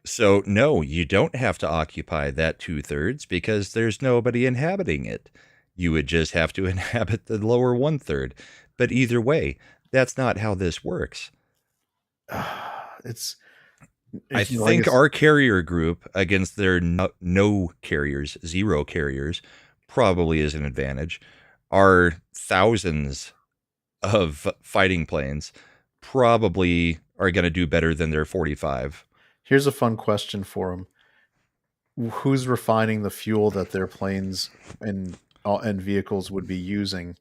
So no, you don't have to occupy that 2/3 because there's nobody inhabiting it. You would just have to inhabit the lower 1/3. But either way, that's not how this works. I think our carrier group against their no carriers, zero carriers, probably is an advantage. Our thousands of fighting planes probably are going to do better than their 45. Here's a fun question for them. Who's refining the fuel that their planes and vehicles would be using?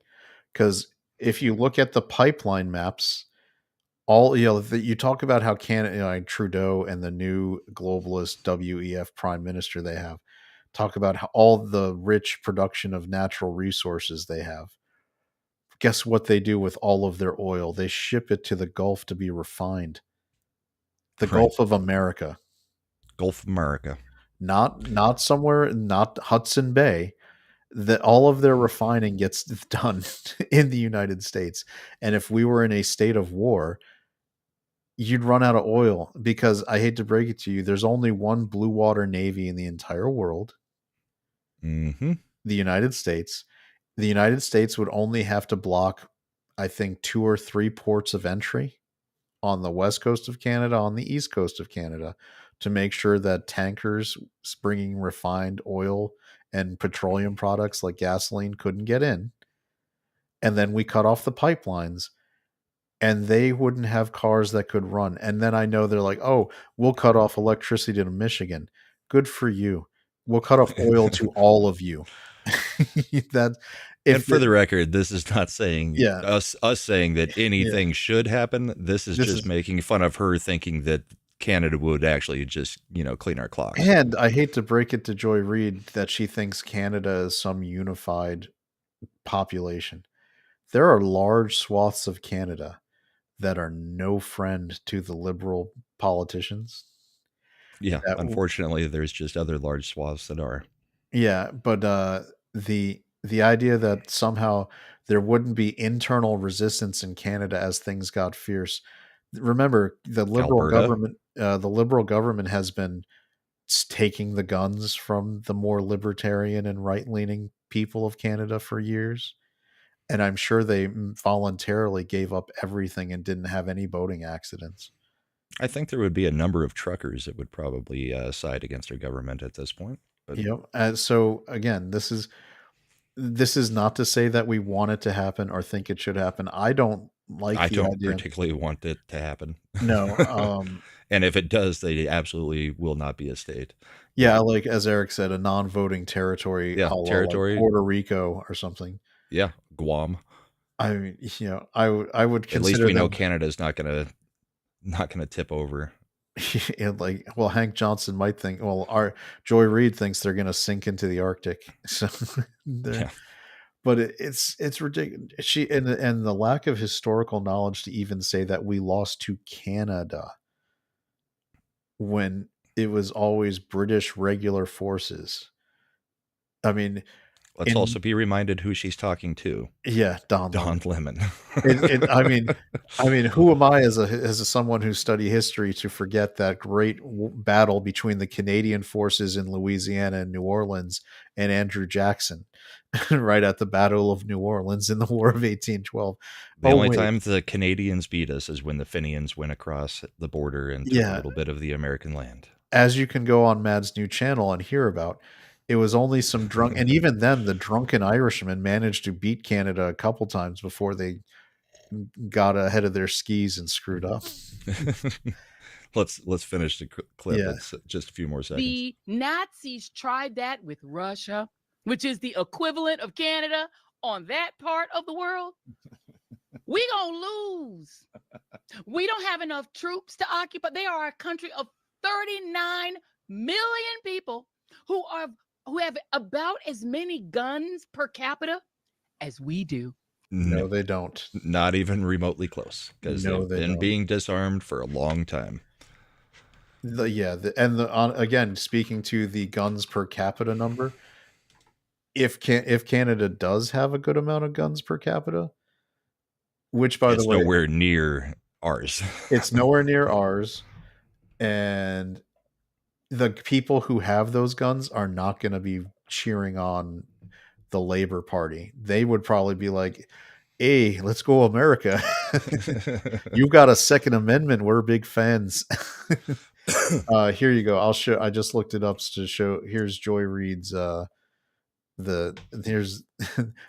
Because if you look at the pipeline maps, you talk about how Canada, Trudeau and the new globalist WEF prime minister they have talk about how all the rich production of natural resources they have. Guess what they do with all of their oil? They ship it to the Gulf to be refined. The Gulf of America. Gulf of America. Not somewhere, not Hudson Bay. That all of their refining gets done in the United States. And if we were in a state of war, you'd run out of oil, because I hate to break it to you, there's only one blue water navy in the entire world. Mm-hmm. The United States. The United States would only have to block, I think, 2 or 3 ports of entry on the west coast of Canada, on the east coast of Canada, to make sure that tankers bringing refined oil and petroleum products like gasoline couldn't get in. And then we cut off the pipelines, and they wouldn't have cars that could run. And then I know they're like, oh, we'll cut off electricity to Michigan. Good for you. We'll cut off oil to all of you. And for the record, this is not saying us saying that anything should happen. This is making fun of her thinking that Canada would actually just, clean our clocks. And I hate to break it to Joy Reid that she thinks Canada is some unified population. There are large swaths of Canada that are no friend to the liberal politicians. Yeah, unfortunately, there's just other large swaths that are. Yeah, but the idea that somehow there wouldn't be internal resistance in Canada as things got fierce. Remember, the liberal government has been taking the guns from the more libertarian and right-leaning people of Canada for years. And I'm sure they voluntarily gave up everything and didn't have any boating accidents. I think there would be a number of truckers that would probably side against our government at this point. But So again, this is not to say that we want it to happen or think it should happen. I don't like I the don't idea. particularly want it to happen. No, And if it does, they absolutely will not be a state. yeah, like as Eric said, a non-voting territory, Yeah, a la like territory. Puerto Rico or something. Yeah, Guam. I mean, I would At least consider we know them Canada's not gonna tip over. and like, well, Hank Johnson might think, well, our Joy Reid thinks they're going to sink into the Arctic. So, Yeah. but it's ridiculous. And the lack of historical knowledge to even say that we lost to Canada when it was always British regular forces. I mean, Let's also be reminded who she's talking to. yeah, Don Lemon. I mean, who am I as a someone who study history to forget that great battle between the Canadian forces in Louisiana and New Orleans and Andrew Jackson, right at the Battle of New Orleans in the War of 1812. The only time the Canadians beat us is when the Fenians went across the border and took a little bit of the American land. As you can go on Mad's new channel and hear about. It was only some drunk, and even then, the drunken Irishmen managed to beat Canada a couple times before they got ahead of their skis and screwed up. Let's finish the clip. Yeah. It's just a few more seconds. The Nazis tried that with Russia, which is the equivalent of Canada on that part of the world. We gonna lose. We don't have enough troops to occupy. They are a country of 39 million people who have about as many guns per capita as we do. No, they don't. Not even remotely close, because they've been being disarmed for a long time. Again, speaking to the guns per capita number, if Canada does have a good amount of guns per capita, which by the way, it's nowhere near ours. It's nowhere near ours, and the people who have those guns are not going to be cheering on the Labor Party. They would probably be like, hey, let's go America. You've got a Second Amendment. We're big fans. Here you go. I just looked it up to show. Here's Joy Reid's here's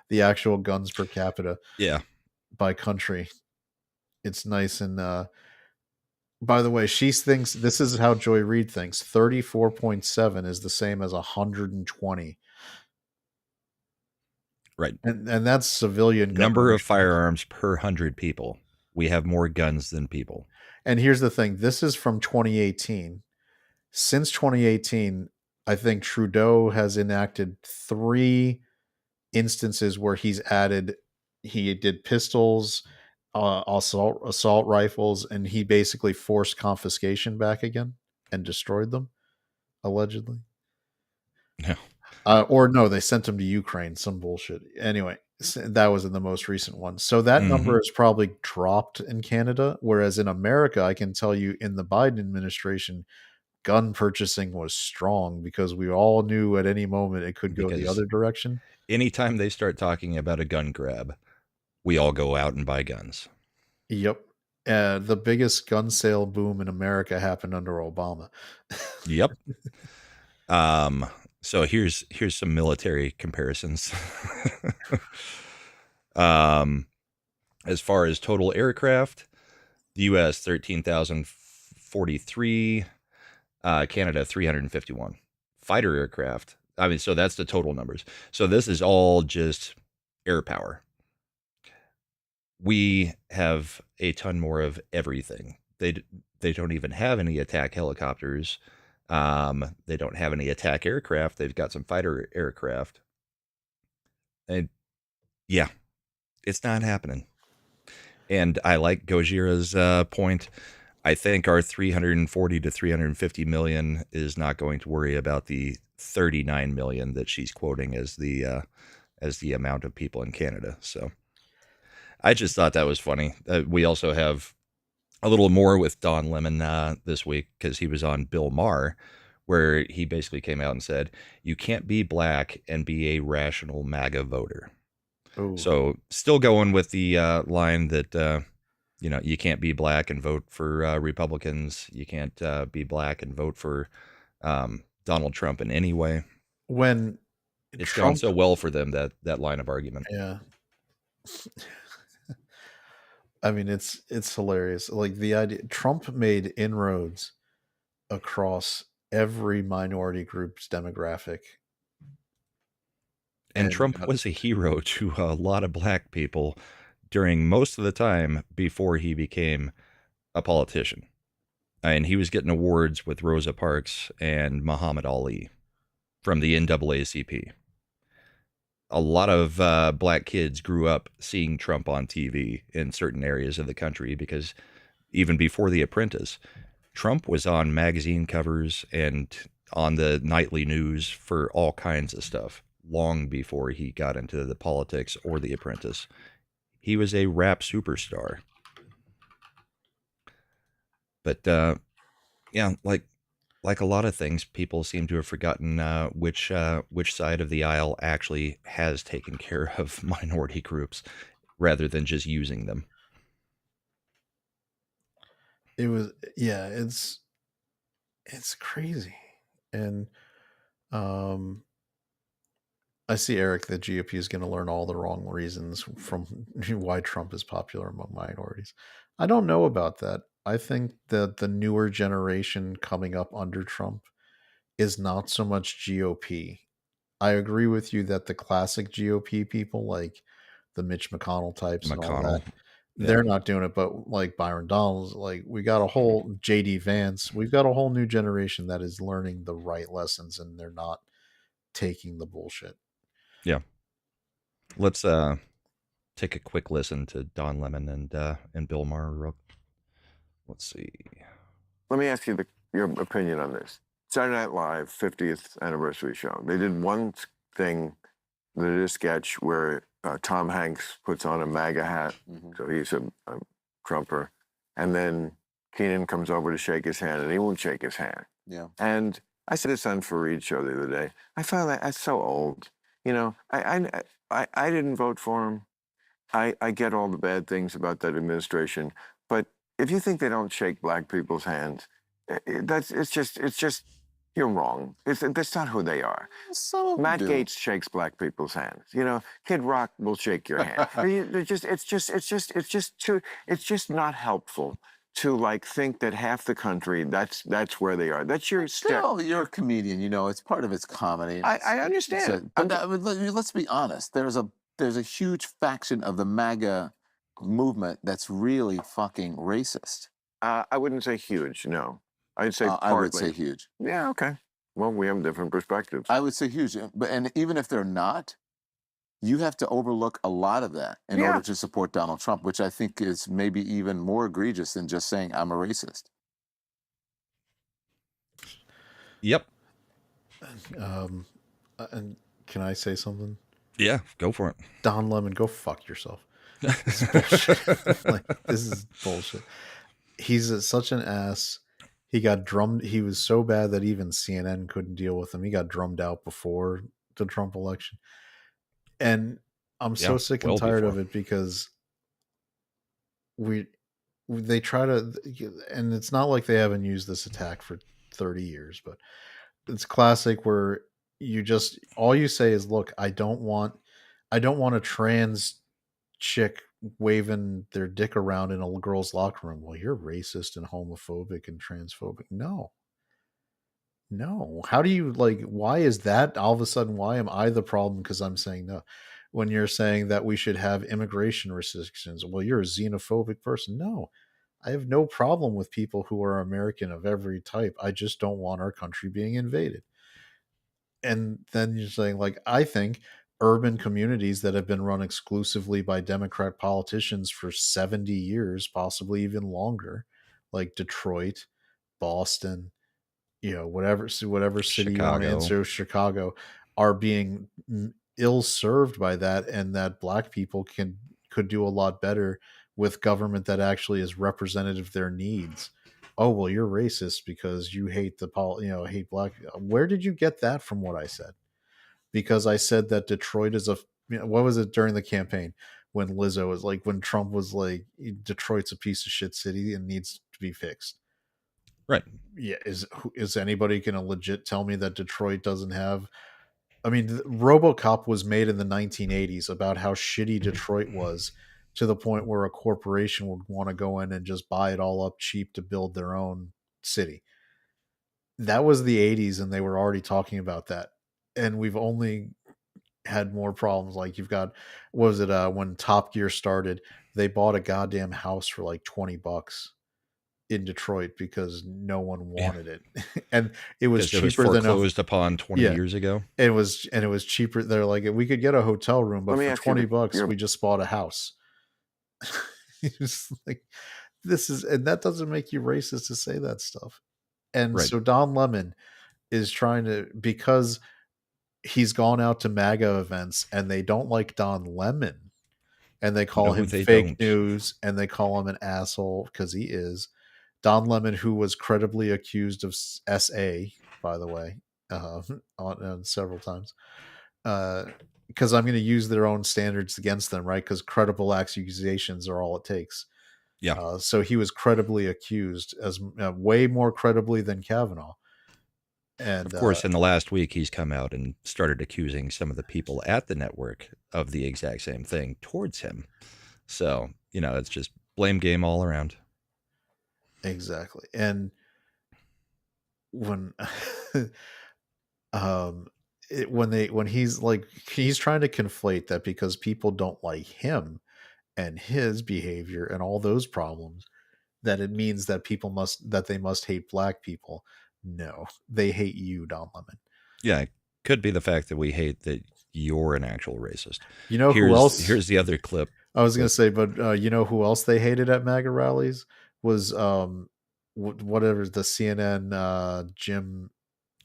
the actual guns per capita. Yeah. By country. It's nice. And by the way, she thinks this is how Joy Reid thinks. 34.7 is the same as 120. Right. And that's civilian number of firearms per 100 people. We have more guns than people. And here's the thing. This is from 2018. Since 2018, I think Trudeau has enacted 3 instances where he did pistols, assault rifles, and he basically forced confiscation back again and destroyed them, allegedly. Yeah. Or no, they sent them to Ukraine, some bullshit. Anyway, that was in the most recent one. So that number is probably dropped in Canada, whereas in America, I can tell you in the Biden administration, gun purchasing was strong because we all knew at any moment it could go the other direction. Anytime they start talking about a gun grab, we all go out and buy guns. Yep. The biggest gun sale boom in America happened under Obama. Yep. So here's some military comparisons. As far as total aircraft, the U.S. 13,043, Canada 351. Fighter aircraft. I mean, so that's the total numbers. So this is all just air power. We have a ton more of everything. They don't even have any attack helicopters. They don't have any attack aircraft. They've got some fighter aircraft. And yeah, it's not happening. And I like Gojira's point. I think our 340 to 350 million is not going to worry about the 39 million that she's quoting as the amount of people in Canada. So I just thought that was funny. We also have a little more with Don Lemon this week because he was on Bill Maher, where he basically came out and said, you can't be black and be a rational MAGA voter. Oh, So still going with the line that you can't be black and vote for Republicans. You can't be black and vote for Donald Trump in any way. when It's gone Trump, so well for them, that line of argument. yeah, I mean it's hilarious. Like the idea, Trump made inroads across every minority group's demographic, And and Trump was a hero to a lot of black people during most of the time before he became a politician. And he was getting awards with Rosa Parks and Muhammad Ali from the NAACP. A lot of black kids grew up seeing Trump on TV in certain areas of the country because even before The Apprentice, Trump was on magazine covers and on the nightly news for all kinds of stuff long before he got into the politics or The Apprentice. He was a rap superstar. But yeah, like a lot of things, people seem to have forgotten which side of the aisle actually has taken care of minority groups rather than just using them. it was, yeah, it's crazy. And um I see, Eric, the GOP is going to learn all the wrong reasons from why Trump is popular among minorities. I don't know about that. I think that the newer generation coming up under Trump is not so much GOP. I agree with you that the classic GOP people, like the Mitch McConnell types and all that, McConnell, yeah, they're not doing it. But like Byron Donalds, like we got a whole JD Vance, we've got a whole new generation that is learning the right lessons and they're not taking the bullshit. yeah. Let's take a quick listen to Don Lemon and Bill Maher. Let's see. Let me ask you your opinion on this. Saturday Night Live 50th anniversary show. They did one thing. They did a sketch where Tom Hanks puts on a MAGA hat, so he's a Trumper, and then Keenan comes over to shake his hand, and he won't shake his hand. Yeah. And I said this on Fareed's show the other day. I found that's so old. You know, I didn't vote for him. I get all the bad things about that administration, but if you think they don't shake black people's hands, it's just you're wrong. That's not who they are. Some of them Matt do. Gaetz shakes black people's hands. You know, Kid Rock will shake your hand. It's just not helpful to like think that half the country that's where they are. That's your step. Still, you're a comedian. You know, it's part of its comedy. I understand. But let's be honest. There's a huge faction of the MAGA movement that's really fucking racist. I wouldn't say huge. No, I'd say partly. I would say huge. Yeah. Okay. Well, we have different perspectives. I would say huge. And even if they're not, you have to overlook a lot of that in order to support Donald Trump, which I think is maybe even more egregious than just saying I'm a racist. Yep. And can I say something? Yeah, go for it. Don Lemon, go fuck yourself. This is bullshit. Like, this is bullshit. He's such an ass. He got drummed. He was so bad that even CNN couldn't deal with him. He got drummed out before the Trump election. And I'm so sick and tired of it because they try to, and it's not like they haven't used this attack for 30 years, but it's classic where all you say is, look, I don't want a trans chick waving their dick around in a girl's locker room. Well, you're racist and homophobic and transphobic. No. How do you why is that all of a sudden? Why am I the problem because I'm saying no? When you're saying that we should have immigration restrictions, well, you're a xenophobic person. No, I have no problem with people who are American of every type. I just don't want our country being invaded. And then you're saying, I think urban communities that have been run exclusively by Democrat politicians for 70 years, possibly even longer, like Detroit, Boston, whatever city you want to answer, Chicago, are being ill served by that, and that black people could do a lot better with government that actually is representative of their needs. Oh, well, you're racist because you hate hate black. Where did you get that from what I said? Because I said that Detroit is a what was it during the campaign when Lizzo was like, when Trump was like, Detroit's a piece of shit city and needs to be fixed. Right. Yeah, is anybody going to legit tell me that Detroit doesn't have? I mean, RoboCop was made in the 1980s about how shitty Detroit was, to the point where a corporation would want to go in and just buy it all up cheap to build their own city. That was the 80s, and they were already talking about that. And we've only had more problems. Like, you've got, what was it, when Top Gear started, they bought a goddamn house for like $20 in Detroit because no one Yeah. wanted it. And it was Because it was cheaper than a, foreclosed upon 20 yeah, years ago. it was cheaper. They're like, we could get a hotel room, but Let me for ask you, $20 we just bought a house. It's like, this is, and that doesn't make you racist to say that stuff. And Right. so Don Lemon is trying to, because he's gone out to MAGA events and they don't like Don Lemon, and they call No, him they fake don't. news, and they call him an asshole because he is. Don Lemon, who was credibly accused of SA, by the way, on several times, because I'm going to use their own standards against them, right? Because credible accusations are all it takes. Yeah. So he was credibly accused, as way more credibly than Kavanaugh. And Of course, in the last week, he's come out and started accusing some of the people at the network of the exact same thing towards him. So, it's just blame game all around. exactly. And when when he's like, he's trying to conflate that because people don't like him and his behavior and all those problems, that it means that they must hate black people. No, they hate you, Don Lemon. Yeah, it could be the fact that we hate that you're an actual racist. You know who else? Here's the other clip. I was going to say, but you know who else they hated at MAGA rallies was whatever, the CNN Jim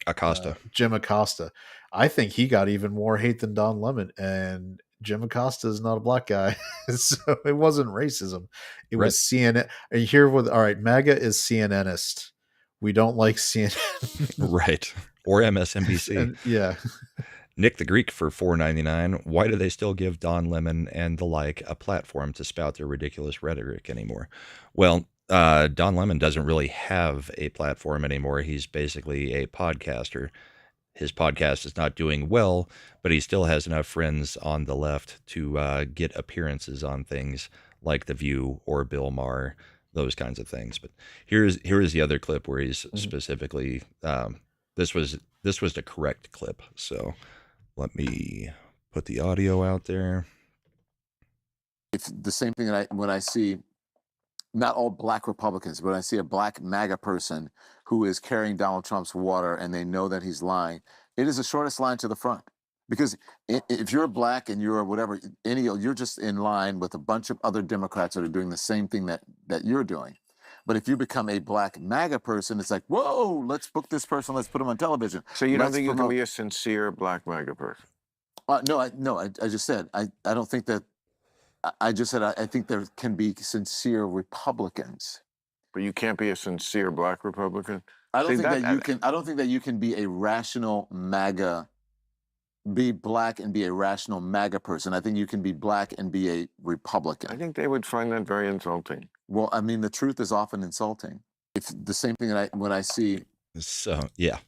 Acosta. Jim Acosta. I think he got even more hate than Don Lemon, and Jim Acosta is not a black guy, so it wasn't racism. It was CNN. And here with, all right, MAGA is CNNist. We don't like CNN, Right. Or MSNBC. and, yeah. Nick the Greek for $4.99. Why do they still give Don Lemon and the like a platform to spout their ridiculous rhetoric anymore? Well, Don Lemon doesn't really have a platform anymore. He's basically a podcaster. His podcast is not doing well, but he still has enough friends on the left to get appearances on things like The View or Bill Maher, those kinds of things. But here is the other clip where he's specifically this was the correct clip. So let me put the audio out there. It's the same thing that when I see not all black Republicans, but I see a black MAGA person who is carrying Donald Trump's water and they know that he's lying, it is the shortest line to the front. Because if you're black and you're whatever, you're just in line with a bunch of other Democrats that are doing the same thing that you're doing. But if you become a black MAGA person, it's like, whoa, let's book this person, let's put him on television. So you don't Let's think you can promote- be a sincere black MAGA person? No, I just said, I don't think that, I just said, I think there can be sincere Republicans. But you can't be a sincere black Republican? I don't See, think that- that you can. I don't think that you can be a rational MAGA, be black and be a rational MAGA person. I think you can be black and be a Republican. I think they would find that very insulting. Well, I mean, the truth is often insulting. It's the same thing that when I see. So, yeah,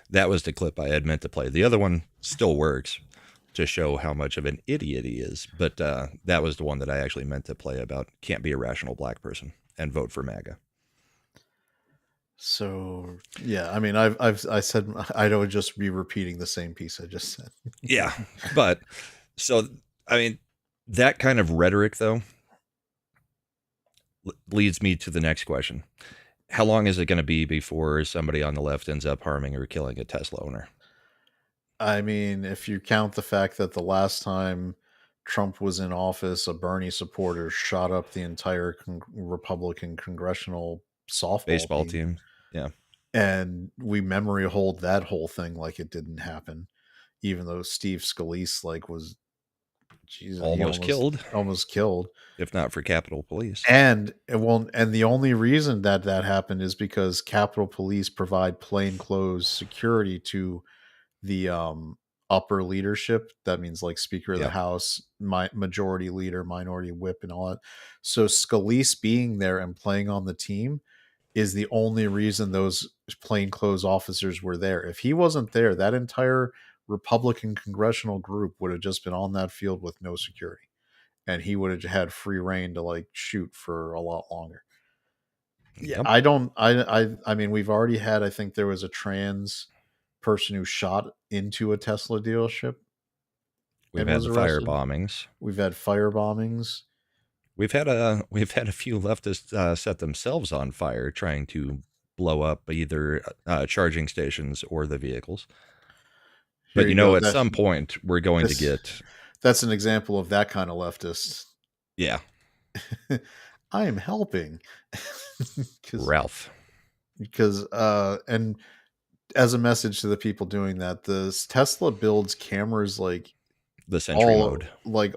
that was the clip I had meant to play. The other one still works to show how much of an idiot he is, but that was the one that I actually meant to play about can't be a rational black person and vote for MAGA. So yeah, I mean, I said I don't just be repeating the same piece I just said. Yeah, but so I mean, that kind of rhetoric though leads me to the next question. How long is it going to be before somebody on the left ends up harming or killing a Tesla owner? I mean, if you count the fact that the last time Trump was in office, a Bernie supporter shot up the entire Republican congressional softball Baseball team. Yeah. And we memory hold that whole thing like it didn't happen, even though Steve Scalise was almost killed, if not for Capitol Police. And the only reason that happened is because Capitol Police provide plainclothes security to the upper leadership. That means like Speaker of the Yep. House, majority leader, minority whip, and all that. So Scalise being there and playing on the team is the only reason those plainclothes officers were there. If he wasn't there, that entire Republican congressional group would have just been on that field with no security, and he would have had free reign to like shoot for a lot longer. Yeah, Yep. I don't. I mean, we've already had. I think there was a trans person who shot into a Tesla dealership We've and had was the fire arrested. bombings. We've had fire bombings. We've had a few leftists set themselves on fire trying to blow up either charging stations or the vehicles. Here But you go. at some point we're going to get That's an example of that kind of leftist. yeah, I am helping Ralph. because and as a message to the people doing that, this Tesla builds cameras like The Sentry mode.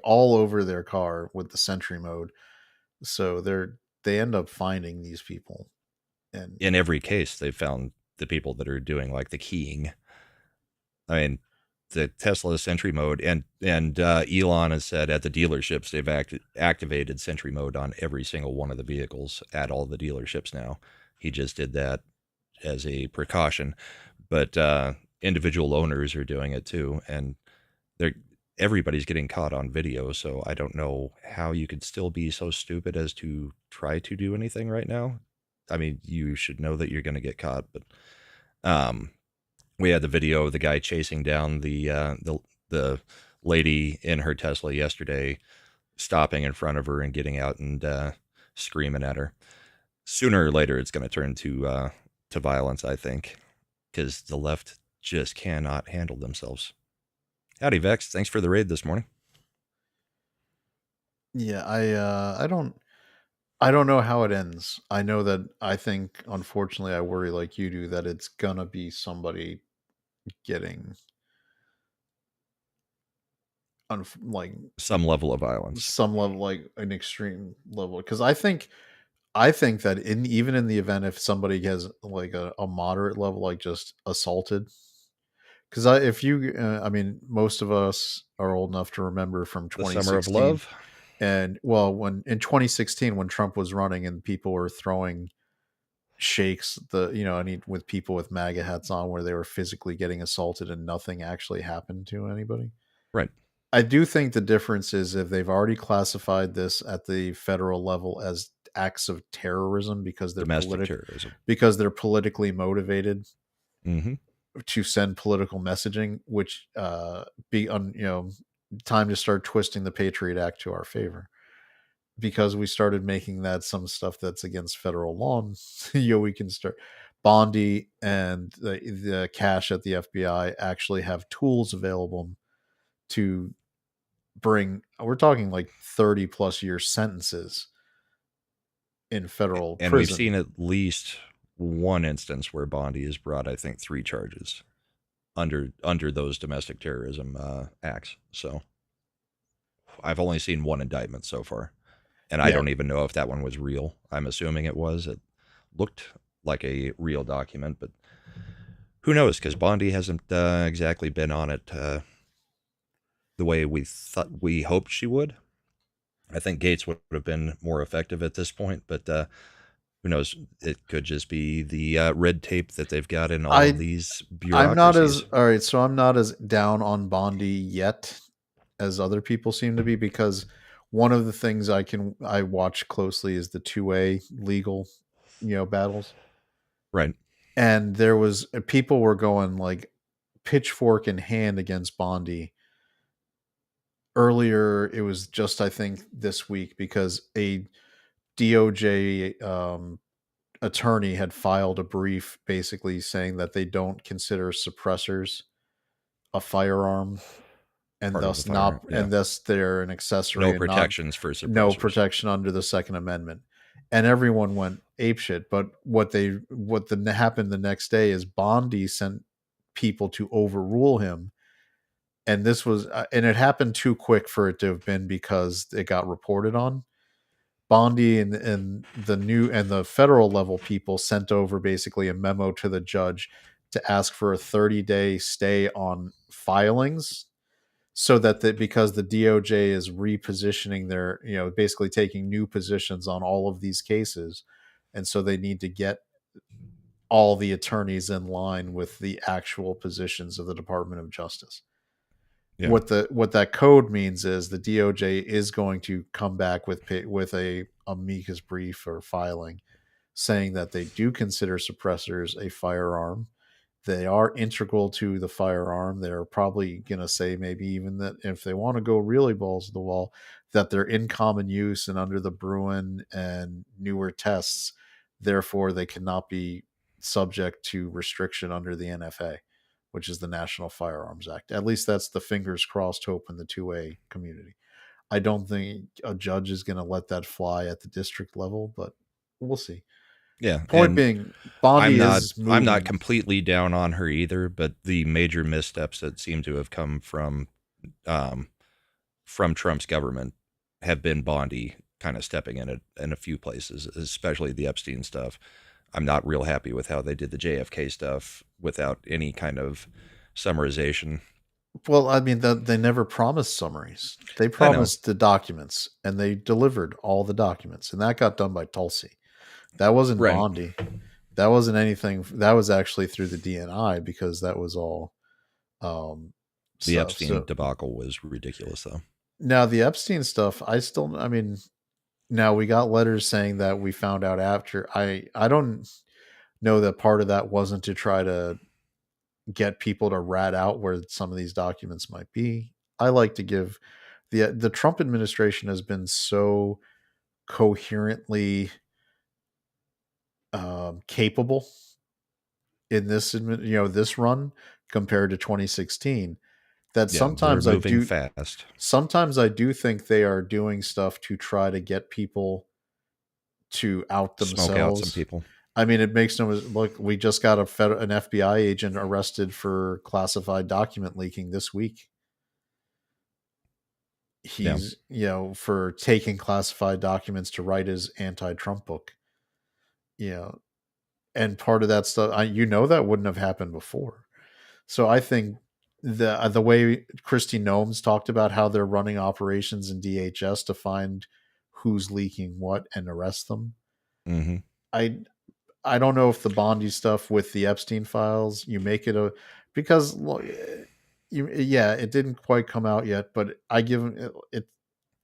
all over their car with the Sentry mode. So they end up finding these people, and In every case, they found the people that are doing like the keying. I mean, the Tesla Sentry mode, and Elon has said at the dealerships they've activated Sentry mode on every single one of the vehicles at all the dealerships now. He just did that as a precaution, but individual owners are doing it too, and everybody's getting caught on video. So I don't know how you could still be so stupid as to try to do anything right now. I mean, you should know that you're going to get caught, but we had the video of the guy chasing down the lady in her Tesla yesterday, stopping in front of her and getting out and screaming at her. Sooner or later, it's going to turn to violence, I think, because the left just cannot handle themselves. Howdy, Vex. Thanks for the raid this morning. yeah, I don't know how it ends. I know that I think, unfortunately, I worry like you do that it's gonna be somebody getting like Some level of violence. some level, like an extreme level. Because I think that even in the event if somebody has like a moderate level, like just assaulted. Because if you, I mean, most of us are old enough to remember from The summer of 2016. love. And well, when in 2016, when Trump was running and people were throwing shakes, with people with MAGA hats on, where they were physically getting assaulted and nothing actually happened to anybody. Right. I do think the difference is if they've already classified this at the federal level as acts of terrorism because they're Domestic terrorism. because they're politically motivated Mm-hmm. to send political messaging, which time to start twisting the Patriot Act to our favor. Because we started making that some stuff that's against federal law, we can start. Bondi and the Cash at the FBI actually have tools available to bring. We're talking like 30 plus year sentences in federal And prison. we've seen at least one instance where Bondi has brought, I think, 3 charges under those domestic terrorism acts. So I've only seen one indictment so far. And I don't even know if that one was real. I'm assuming it was. It looked like a real document, but who knows? Because Bondi hasn't exactly been on it the way we hoped she would. I think Gates would have been more effective at this point, but who knows? It could just be the red tape that they've got in all of these bureaucracies. I'm not as down on Bondi yet as other people seem to be, because one of the things I watch closely is the 2A legal, battles. Right. And there was people were going like pitchfork in hand against Bondi. Earlier, it was just, I think, this week, because a DOJ attorney had filed a brief basically saying that they don't consider suppressors a firearm, and Part of thus the fire, yeah. and thus they're an accessory. No and protections for suppressors. no protection under the Second Amendment. And everyone went apeshit. But what happened the next day is Bondi sent people to overrule him, and this was and it happened too quick for it to have been, because it got reported on. Bondi and the federal level people sent over basically a memo to the judge to ask for a 30-day stay on filings, so that because the DOJ is repositioning their, basically taking new positions on all of these cases, and so they need to get all the attorneys in line with the actual positions of the Department of Justice. Yeah. What that code means is the DOJ is going to come back with a amicus brief or filing saying that they do consider suppressors a firearm. They are integral to the firearm. They're probably going to say maybe even that if they want to go really balls to the wall, that they're in common use and under the Bruin and newer tests. Therefore, they cannot be subject to restriction under the NFA, which is the National Firearms Act. At least that's the fingers crossed hope in the 2A community. I don't think a judge is going to let that fly at the district level, but we'll see. Yeah. Point And being, Bondi is moving. I'm not completely down on her either, but the major missteps that seem to have come from Trump's government have been Bondi kind of stepping in it in a few places, especially the Epstein stuff. I'm not real happy with how they did the JFK stuff without any kind of summarization. Well, I mean, they never promised summaries. They promised the documents, and they delivered all the documents, and that got done by Tulsi. That wasn't Right. Bondi. That wasn't anything. That was actually through the DNI, because that was all. The Epstein debacle was ridiculous, though. Now the Epstein stuff, I mean, now we got letters saying that we found out after. I don't know that part of that wasn't to try to get people to rat out where some of these documents might be. I like to give the Trump administration has been so coherently capable in this, this run compared to 2016, that sometimes I do fast. Sometimes I do think they are doing stuff to try to get people to out themselves. Smoke out some people. I mean, it makes no look. We just got an FBI agent arrested for classified document leaking this week. He's, for taking classified documents to write his anti-Trump book. And part of that stuff, that wouldn't have happened before. So I think the way Christy Nomes talked about how they're running operations in DHS to find who's leaking what and arrest them. Mm-hmm. I don't know if the Bondi stuff with the Epstein files, you make it because it didn't quite come out yet, but I give it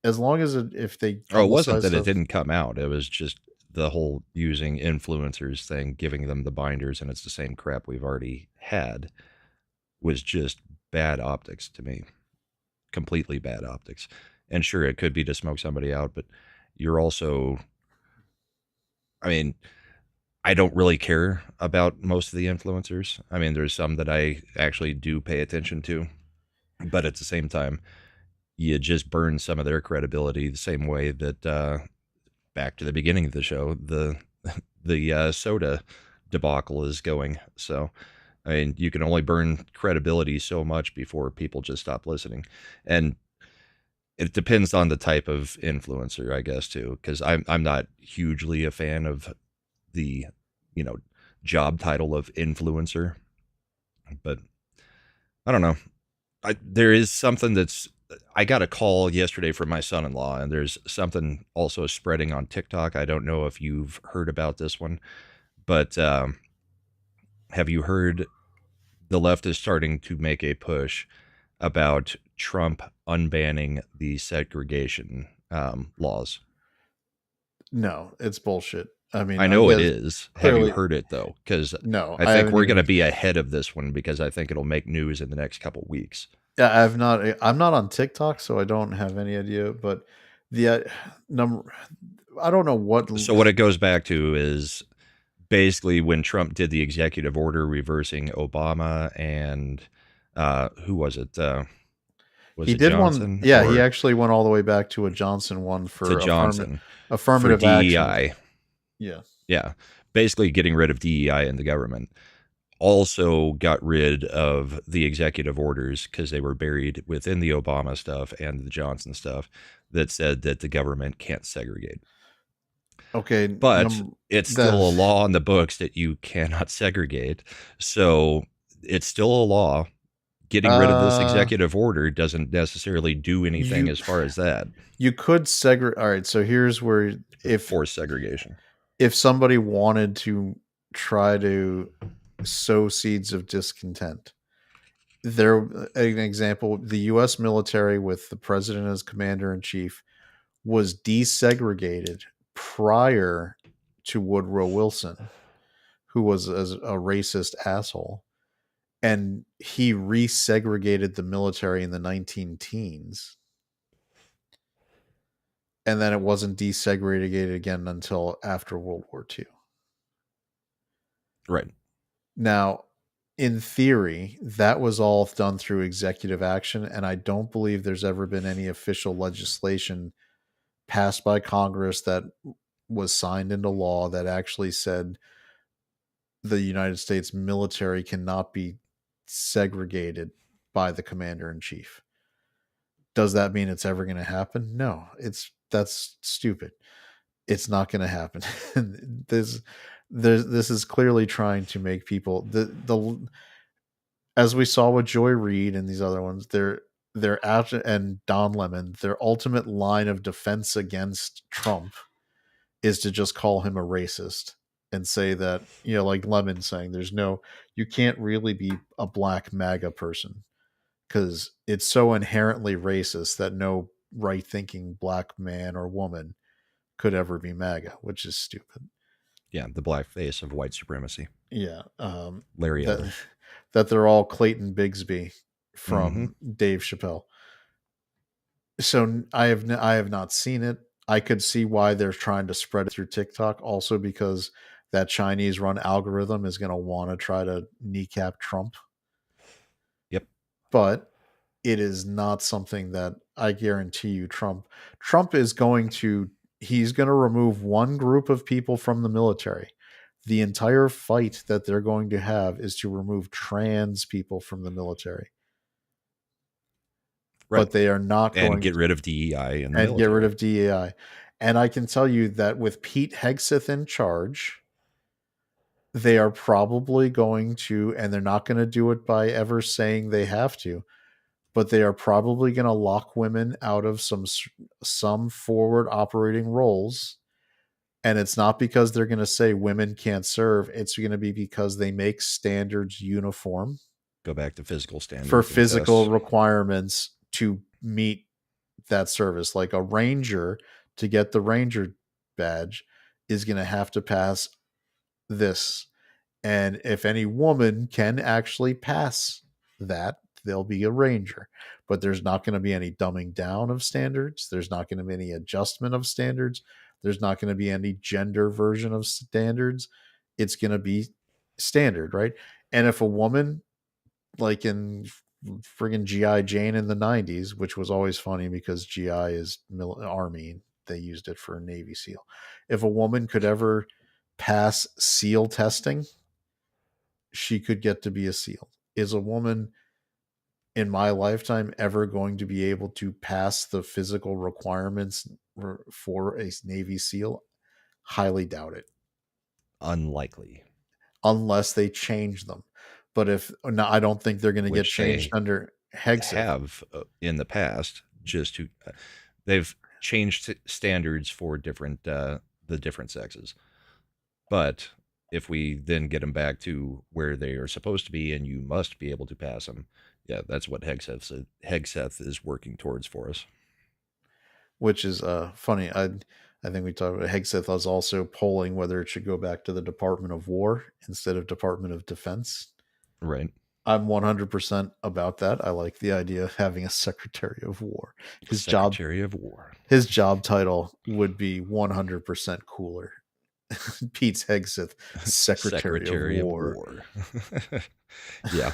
as long as if they. Oh, it wasn't that it didn't come out. It was just the whole using influencers thing, giving them the binders, and it's the same crap we've already had, was just bad optics to me. Completely bad optics. And sure, it could be to smoke somebody out, but you're also, I mean, I don't really care about most of the influencers. I mean, there's some that I actually do pay attention to, but at the same time, you just burn some of their credibility the same way that, back to the beginning of the show, the soda debacle is going. So, I mean, you can only burn credibility so much before people just stop listening. And it depends on the type of influencer, I guess, too, because I'm not hugely a fan of the, job title of influencer. But I don't know. There is something I got a call yesterday from my son-in-law, and there's something also spreading on TikTok. I don't know if you've heard about this one, but have you heard the left is starting to make a push about Trump unbanning the segregation laws? No, it's bullshit. I mean, I know it is. Have you heard it, though? Because no, I think we're going to be ahead of this one, because I think it'll make news in the next couple weeks. Yeah, I'm not on TikTok, so I don't have any idea. But the number, I don't know what. So what it goes back to is basically when Trump did the executive order reversing Obama and who was it? He did Johnson? One. Yeah, he actually went all the way back to a Johnson one for affirmative for DEI. action. Yeah. Basically getting rid of DEI in the government. Also got rid of the executive orders because they were buried within the Obama stuff and the Johnson stuff that said that the government can't segregate. Okay. But it's still a law on the books that you cannot segregate. So it's still a law getting rid of this executive order doesn't necessarily do anything you- as far as that. You could segregate. All right, so here's where if Forced segregation. if somebody wanted to try to sow seeds of discontent, there an example: the U.S. military with the president as commander in chief was desegregated prior to Woodrow Wilson, who was a racist asshole, and he resegregated the military in the 19 teens, and then it wasn't desegregated again until after World War II. Right. Now, in theory, that was all done through executive action, and I don't believe there's ever been any official legislation passed by Congress that was signed into law that actually said the United States military cannot be segregated by the commander in chief. Does that mean it's ever going to happen? No, that's stupid. It's not going to happen. This is clearly trying to make people the as we saw with Joy Reid and these other ones, they're out, and Don Lemon, their ultimate line of defense against Trump is to just call him a racist and say that, like Lemon saying you can't really be a black MAGA person because it's so inherently racist that no right thinking black man or woman could ever be MAGA, which is stupid. Yeah, the black face of white supremacy. Yeah. Larry that, Elder. that they're all Clayton Bigsby from Mm-hmm. Dave Chappelle. So I have not seen it. I could see why they're trying to spread it through TikTok, also because that Chinese run algorithm is going to want to try to kneecap Trump. Yep. But it is not something that I guarantee you Trump is going to he's going to remove one group of people from the military. The entire fight that they're going to have is to remove trans people from the military. Right. But they are not and going get rid of DEI in the and military. get rid of DEI. And I can tell you that with Pete Hegseth in charge, they are probably going to, and they're not going to do it by ever saying they have to, but they are probably going to lock women out of some forward operating roles. And it's not because they're going to say women can't serve. It's going to be because they make standards uniform. Go back to physical standards For and physical tests. requirements to meet that service. Like a ranger, to get the ranger badge, is going to have to pass this. And if any woman can actually pass that, they'll be a ranger. But there's not going to be any dumbing down of standards. There's not going to be any adjustment of standards. There's not going to be any gender version of standards. It's going to be standard, right? And if a woman, like in friggin' GI Jane in the 90s, which was always funny because GI is army, they used it for Navy SEAL. If a woman could ever pass SEAL testing, she could get to be a SEAL. Is a woman in my lifetime ever going to be able to pass the physical requirements for a Navy SEAL? Highly doubt it. Unlikely. Unless they change them. But I don't think they're going to get changed under Hegseth. Have in the past, they've changed standards for the different sexes. But if we then get them back to where they are supposed to be, and you must be able to pass them, yeah, that's what Hegseth is working towards for us. Which is funny. I think we talked about Hegseth was also polling whether it should go back to the Department of War instead of Department of Defense. Right. I'm 100% about that. I like the idea of having a Secretary of War. His job title would be 100% cooler. Pete Hegseth, Secretary of War. Yeah.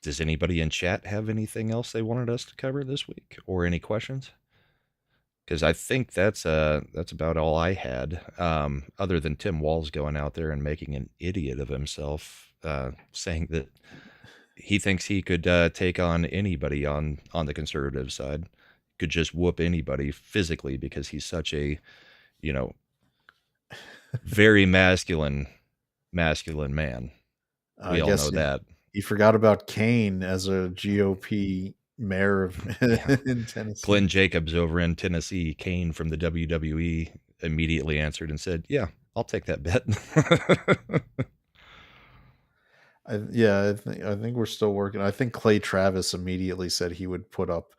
Does anybody in chat have anything else they wanted us to cover this week, or any questions? Because I think that's about all I had, other than Tim Walz going out there and making an idiot of himself, saying that he thinks he could take on anybody on the conservative side, could just whoop anybody physically because he's such a, very masculine man. I We all guess know that. he forgot about Kane as a GOP mayor of Yeah. in Tennessee. Glenn Jacobs over in Tennessee, Kane from the WWE, immediately answered and said, "Yeah, I'll take that bet." I think we're still working. I think Clay Travis immediately said he would put up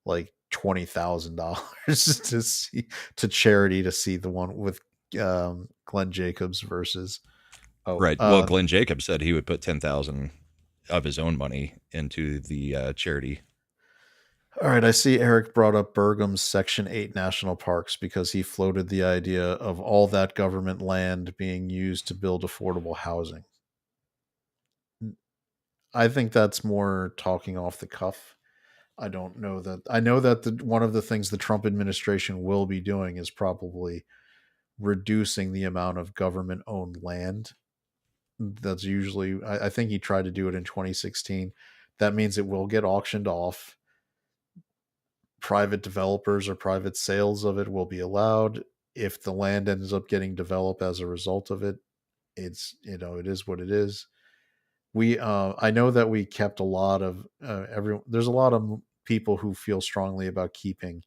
like $20,000 to see to charity to see the one with Glenn Jacobs versus Right. Well, Glenn Jacobs said he would put 10,000 of his own money into the charity. all right. I see Eric brought up Burgum's Section 8 national parks because he floated the idea of all that government land being used to build affordable housing. I think that's more talking off the cuff. I don't know that. I know that one of the things the Trump administration will be doing is probably reducing the amount of government owned land. That's usually, I think he tried to do it in 2016. That means it will get auctioned off. Private developers or private sales of it will be allowed. If the land ends up getting developed as a result of it, it's, it is what it is. I know that we kept a lot of there's a lot of people who feel strongly about keeping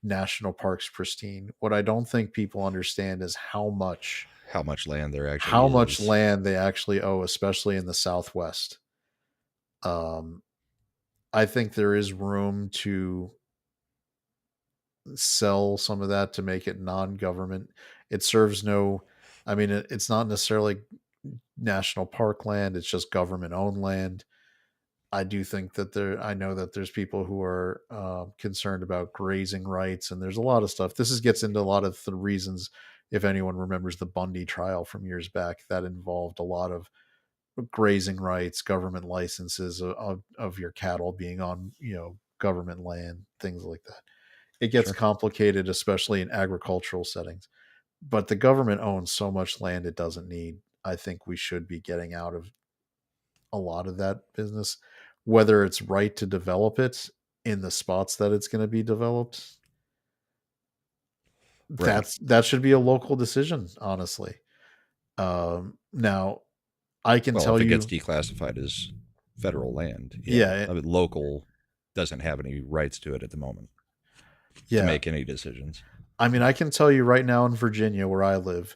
national parks pristine. What I don't think people understand is how much land there actually is. land they actually owe, especially in the Southwest. I think there is room to sell some of that to make it non-government. It serves no, I mean, it's not necessarily national park land. It's just government owned land. I do think that I know that there's people who are concerned about grazing rights, and there's a lot of stuff. Gets into a lot of the reasons. If anyone remembers the Bundy trial from years back, that involved a lot of grazing rights, government licenses of your cattle being on government land, things like that. It gets complicated, especially in agricultural settings. But the government owns so much land it doesn't need. I think we should be getting out of a lot of that business, whether it's right to develop it in the spots that it's going to be developed. Right. That should be a local decision, honestly. Now, I can tell if it you, gets declassified as federal land, yeah, I mean, local doesn't have any rights to it at the moment yeah, to make any decisions. I mean, I can tell you right now in Virginia, where I live,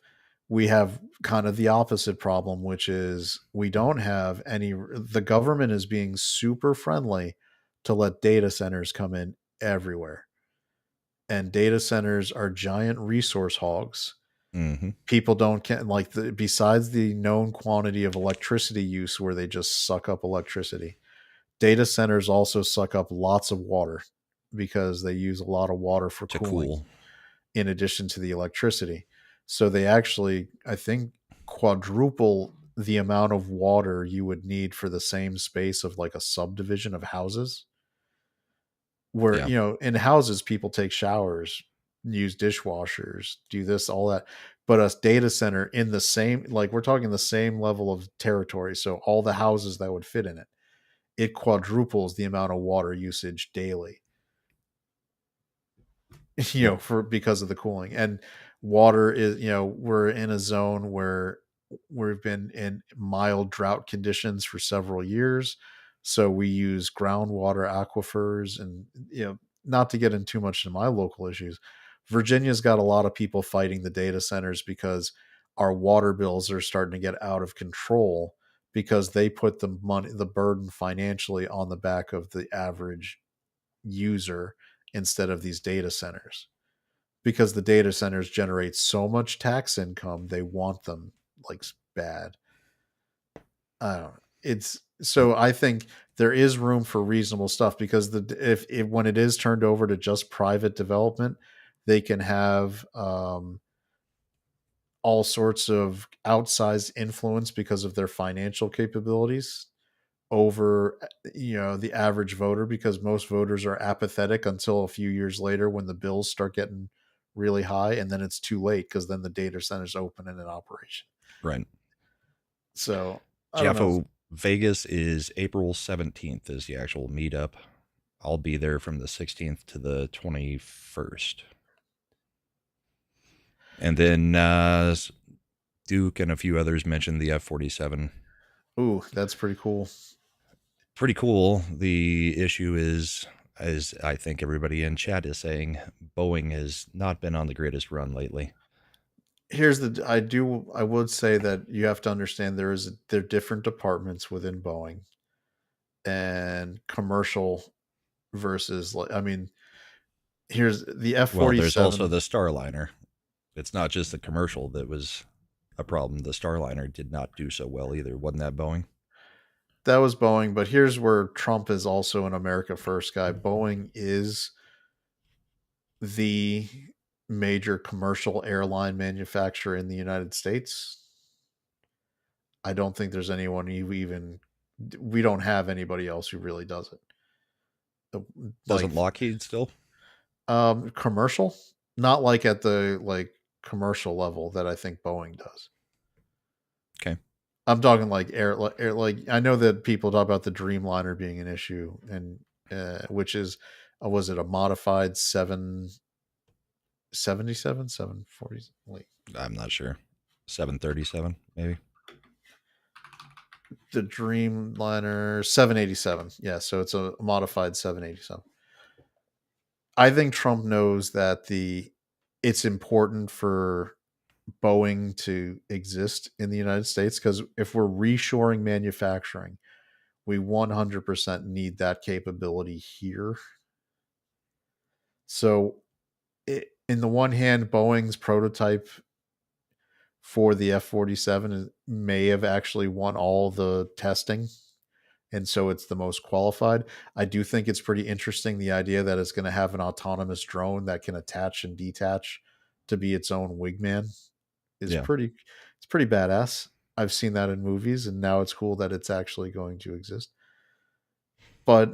we have kind of the opposite problem, which is we don't have any. The government is being super friendly to let data centers come in everywhere. And data centers are giant resource hogs. Mm-hmm. People don't like besides the known quantity of electricity use where they just suck up electricity. Data centers also suck up lots of water because they use a lot of water for cooling in addition to the electricity. So they actually, I think, quadruple the amount of water you would need for the same space of like a subdivision of houses. Where, in houses, people take showers, use dishwashers, do this, all that. But a data center in the same, like we're talking the same level of territory. So all the houses that would fit in it, it quadruples the amount of water usage daily. Because of the cooling. And water is, we're in a zone where we've been in mild drought conditions for several years. So we use groundwater aquifers and, not to get into too much of my local issues. Virginia's got a lot of people fighting the data centers because our water bills are starting to get out of control because they put the burden financially on the back of the average user instead of these data centers, because the data centers generate so much tax income they want them like bad. I don't know. It's so I think there is room for reasonable stuff because if when it is turned over to just private development, they can have all sorts of outsized influence because of their financial capabilities over the average voter, because most voters are apathetic until a few years later when the bills start getting really high, and then it's too late because then the data center's open and in operation. Right. So I don't know. Vegas is April 17th is the actual meetup. I'll be there from the 16th to the 21st. And then Duke and a few others mentioned the F-47 Ooh, that's pretty cool. Pretty cool. The issue is, as I think everybody in chat is saying, Boeing has not been on the greatest run lately. I would say that you have to understand there are different departments within Boeing, and commercial versus, like, I mean, here's the F Well, forty there's also seven. the Starliner. It's not just the commercial that was a problem. The Starliner did not do so well either. Wasn't that Boeing? That was Boeing, but here's where Trump is also an America First guy. Boeing is the major commercial airline manufacturer in the United States. I don't think there's anyone who even we don't have anybody else who really does it. Like, Doesn't Lockheed still? commercial, not like at the like commercial level that I think Boeing does. Okay. I'm talking like air, like I know that people talk about the Dreamliner being an issue, and which is was it a modified 777 740? Wait, I'm not sure. 737, maybe. the Dreamliner 787. Yeah, so it's a modified 787. I think Trump knows that the it's important for Boeing to exist in the United States, because if we're reshoring manufacturing, we 100% need that capability here. So, in the one hand, Boeing's prototype for the F-47 may have actually won all the testing, and so it's the most qualified. I do think it's pretty interesting, the idea that it's going to have an autonomous drone that can attach and detach to be its own wingman is Yeah. pretty it's pretty badass. I've seen that in movies, and now it's cool that it's actually going to exist. But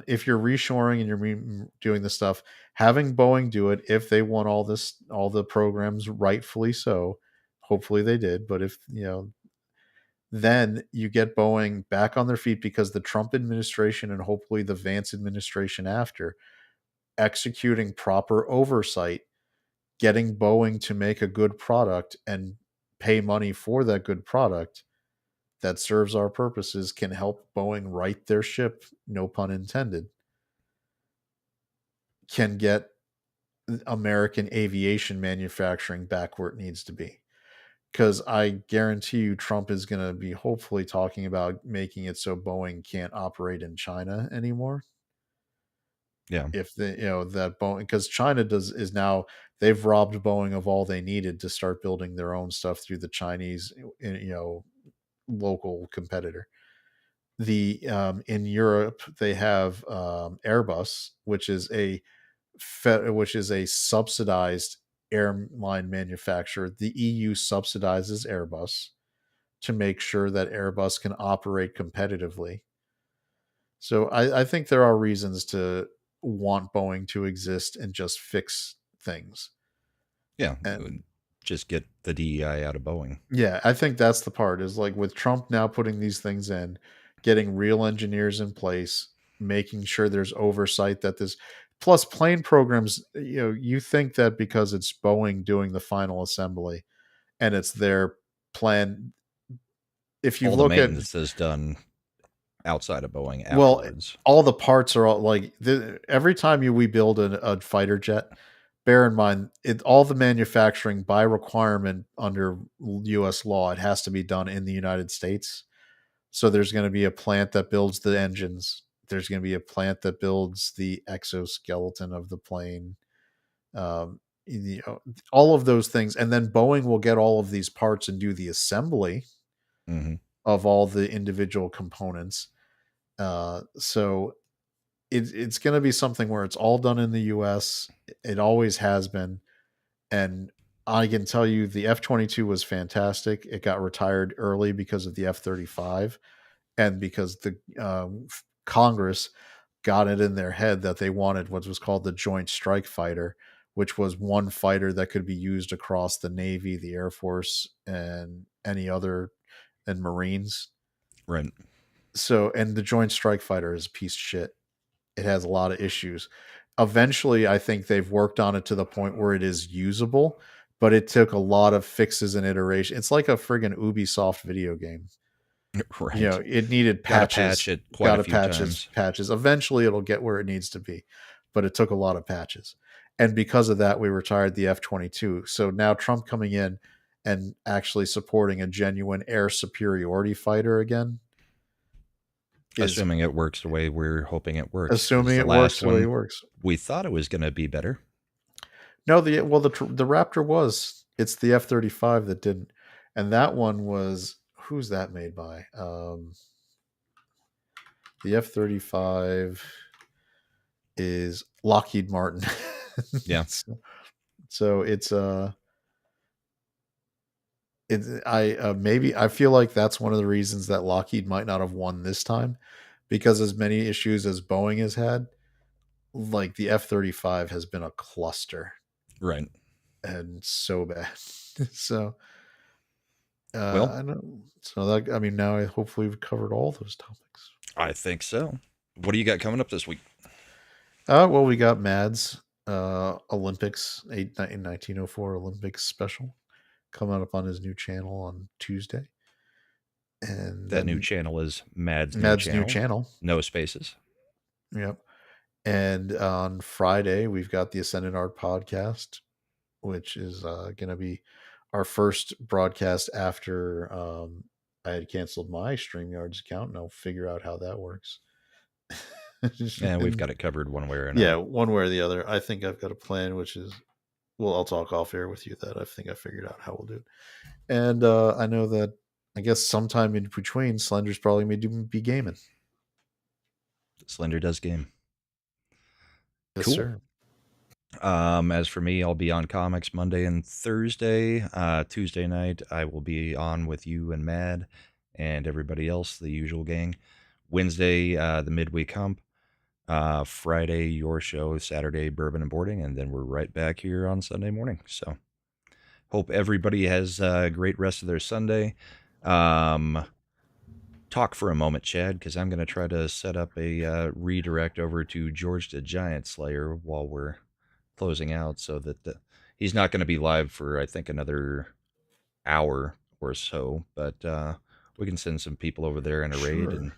if you're reshoring and you're doing this stuff, having Boeing do it, if they want all the programs, rightfully so, hopefully they did. But if then you get Boeing back on their feet, because the Trump administration and hopefully the Vance administration after, executing proper oversight, getting Boeing to make a good product and pay money for that good product that serves our purposes, can help Boeing right their ship, no pun intended, can get American aviation manufacturing back where it needs to be. Because I guarantee you, Trump is going to be hopefully talking about making it so Boeing can't operate in China anymore. Yeah. If the that Boeing, because China does is now, they've robbed Boeing of all they needed to start building their own stuff through the Chinese, local competitor. The In Europe they have Airbus, which is a subsidized airline manufacturer. The EU subsidizes Airbus to make sure that Airbus can operate competitively. So I think there are reasons to want Boeing to exist and just fix things. Yeah. And Just get the DEI out of Boeing. yeah, I think that's the part, is like with Trump now putting these things in, getting real engineers in place, making sure there's oversight that this, plus plane programs, you think that because it's Boeing doing the final assembly and it's their plan, if you All the look at, maintenance is done outside of Boeing well, afterwards. all the parts are all like every time we build a fighter jet, bear in mind all the manufacturing by requirement under US law, it has to be done in the United States. So there's going to be a plant that builds the engines, there's going to be a plant that builds the exoskeleton of the plane, um, all of those things, and then Boeing will get all of these parts and do the assembly Mm-hmm. of all the individual components. So it's going to be something where it's all done in the US. It always has been. And I can tell you the F-22 was fantastic. It got retired early because of the F-35, and because the Congress got it in their head that they wanted what was called the Joint Strike Fighter, which was one fighter that could be used across the Navy, the Air Force, and any other, and Marines. Right. So, and the Joint Strike Fighter is a piece of shit. It has a lot of issues. Eventually, I think they've worked on it to the point where it is usable, but it took a lot of fixes and iteration. It's like a friggin' Ubisoft video game. Right. You know, it needed Gotta patches. patch it quite a few times. Patches. Eventually, it'll get where it needs to be, but it took a lot of patches, and because of that, we retired the F-22. So now Trump coming in and actually supporting a genuine air superiority fighter again is Assuming it works the way we're hoping it works. 'Cause assuming the it works last the way it one, works. we thought it was going to be better. No, the Raptor was. It's the F-35 that didn't, and that one was who's that made by? The F-35 is Lockheed Martin. Yeah. So it's maybe I feel like that's one of the reasons that Lockheed might not have won this time, because as many issues as Boeing has had, like the F-35 has been a cluster Right. and so bad. So Well, I know. So that, I mean, now hopefully we've covered all those topics. I think so. What do you got coming up this week? Well, we got Mads Olympics 1904 Olympics special coming up on his new channel on Tuesday, and That then new channel is Mad's New channel. No spaces. Yep. And on Friday we've got the Ascendant Art podcast, which is going to be our first broadcast after I had canceled my StreamYards account, and I'll figure out how that works. Yeah, we've got it covered one way or another. Yeah, one way or the other. I think I've got a plan, which is, well, I'll talk off air with you that I think I figured out how we'll do it. And I know that I guess sometime in between, Slender's probably going to be gaming. Slender does game. Yes, Cool. sir. As for me, I'll be on comics Monday and Thursday. Tuesday night, I will be on with you and Mad and everybody else, the usual gang. Wednesday, the midweek hump. Friday, your show. Saturday, bourbon and boarding, and then we're right back here on Sunday morning. So, hope everybody has a great rest of their Sunday. Talk for a moment, Chad, because I'm going to try to set up a redirect over to George the Giant Slayer while we're closing out, so that he's not going to be live for, I think, another hour or so, but we can send some people over there in a raid. And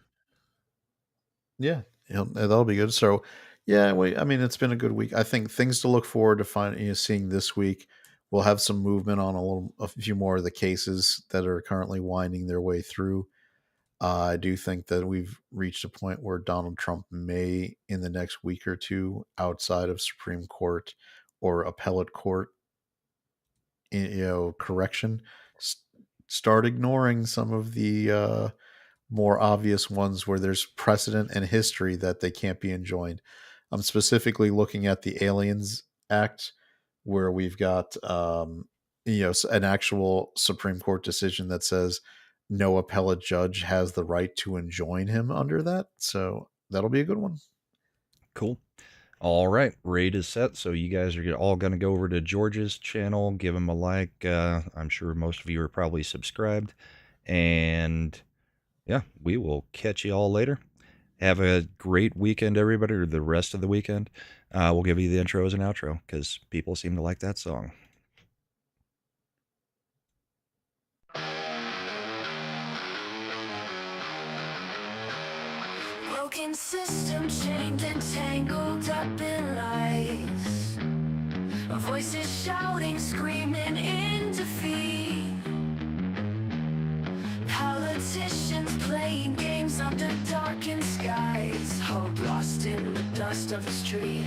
yeah, that'll be good. So yeah, I mean, it's been a good week. I think things to look forward to seeing this week. We'll have some movement on a few more of the cases that are currently winding their way through. I do think that we've reached a point where Donald Trump may, in the next week or two, outside of Supreme Court or appellate court, correction, start ignoring some of the more obvious ones where there's precedent and history that they can't be enjoined. I'm specifically looking at the Aliens Act, where we've got an actual Supreme Court decision that says no appellate judge has the right to enjoin him under that. So that'll be a good one. Cool. All right, raid is set, so you guys are all going to go over to George's channel, give him a like. I'm sure most of you are probably subscribed, and yeah, we will catch you all later. Have a great weekend, everybody, or the rest of the weekend. We'll give you the intro as an outro, because people seem to like that song. Broken system chained and tangled up in lies. Voices shouting, screaming in defeat. Politicians playing games under darkened skies. Hope lost in the dust of the street.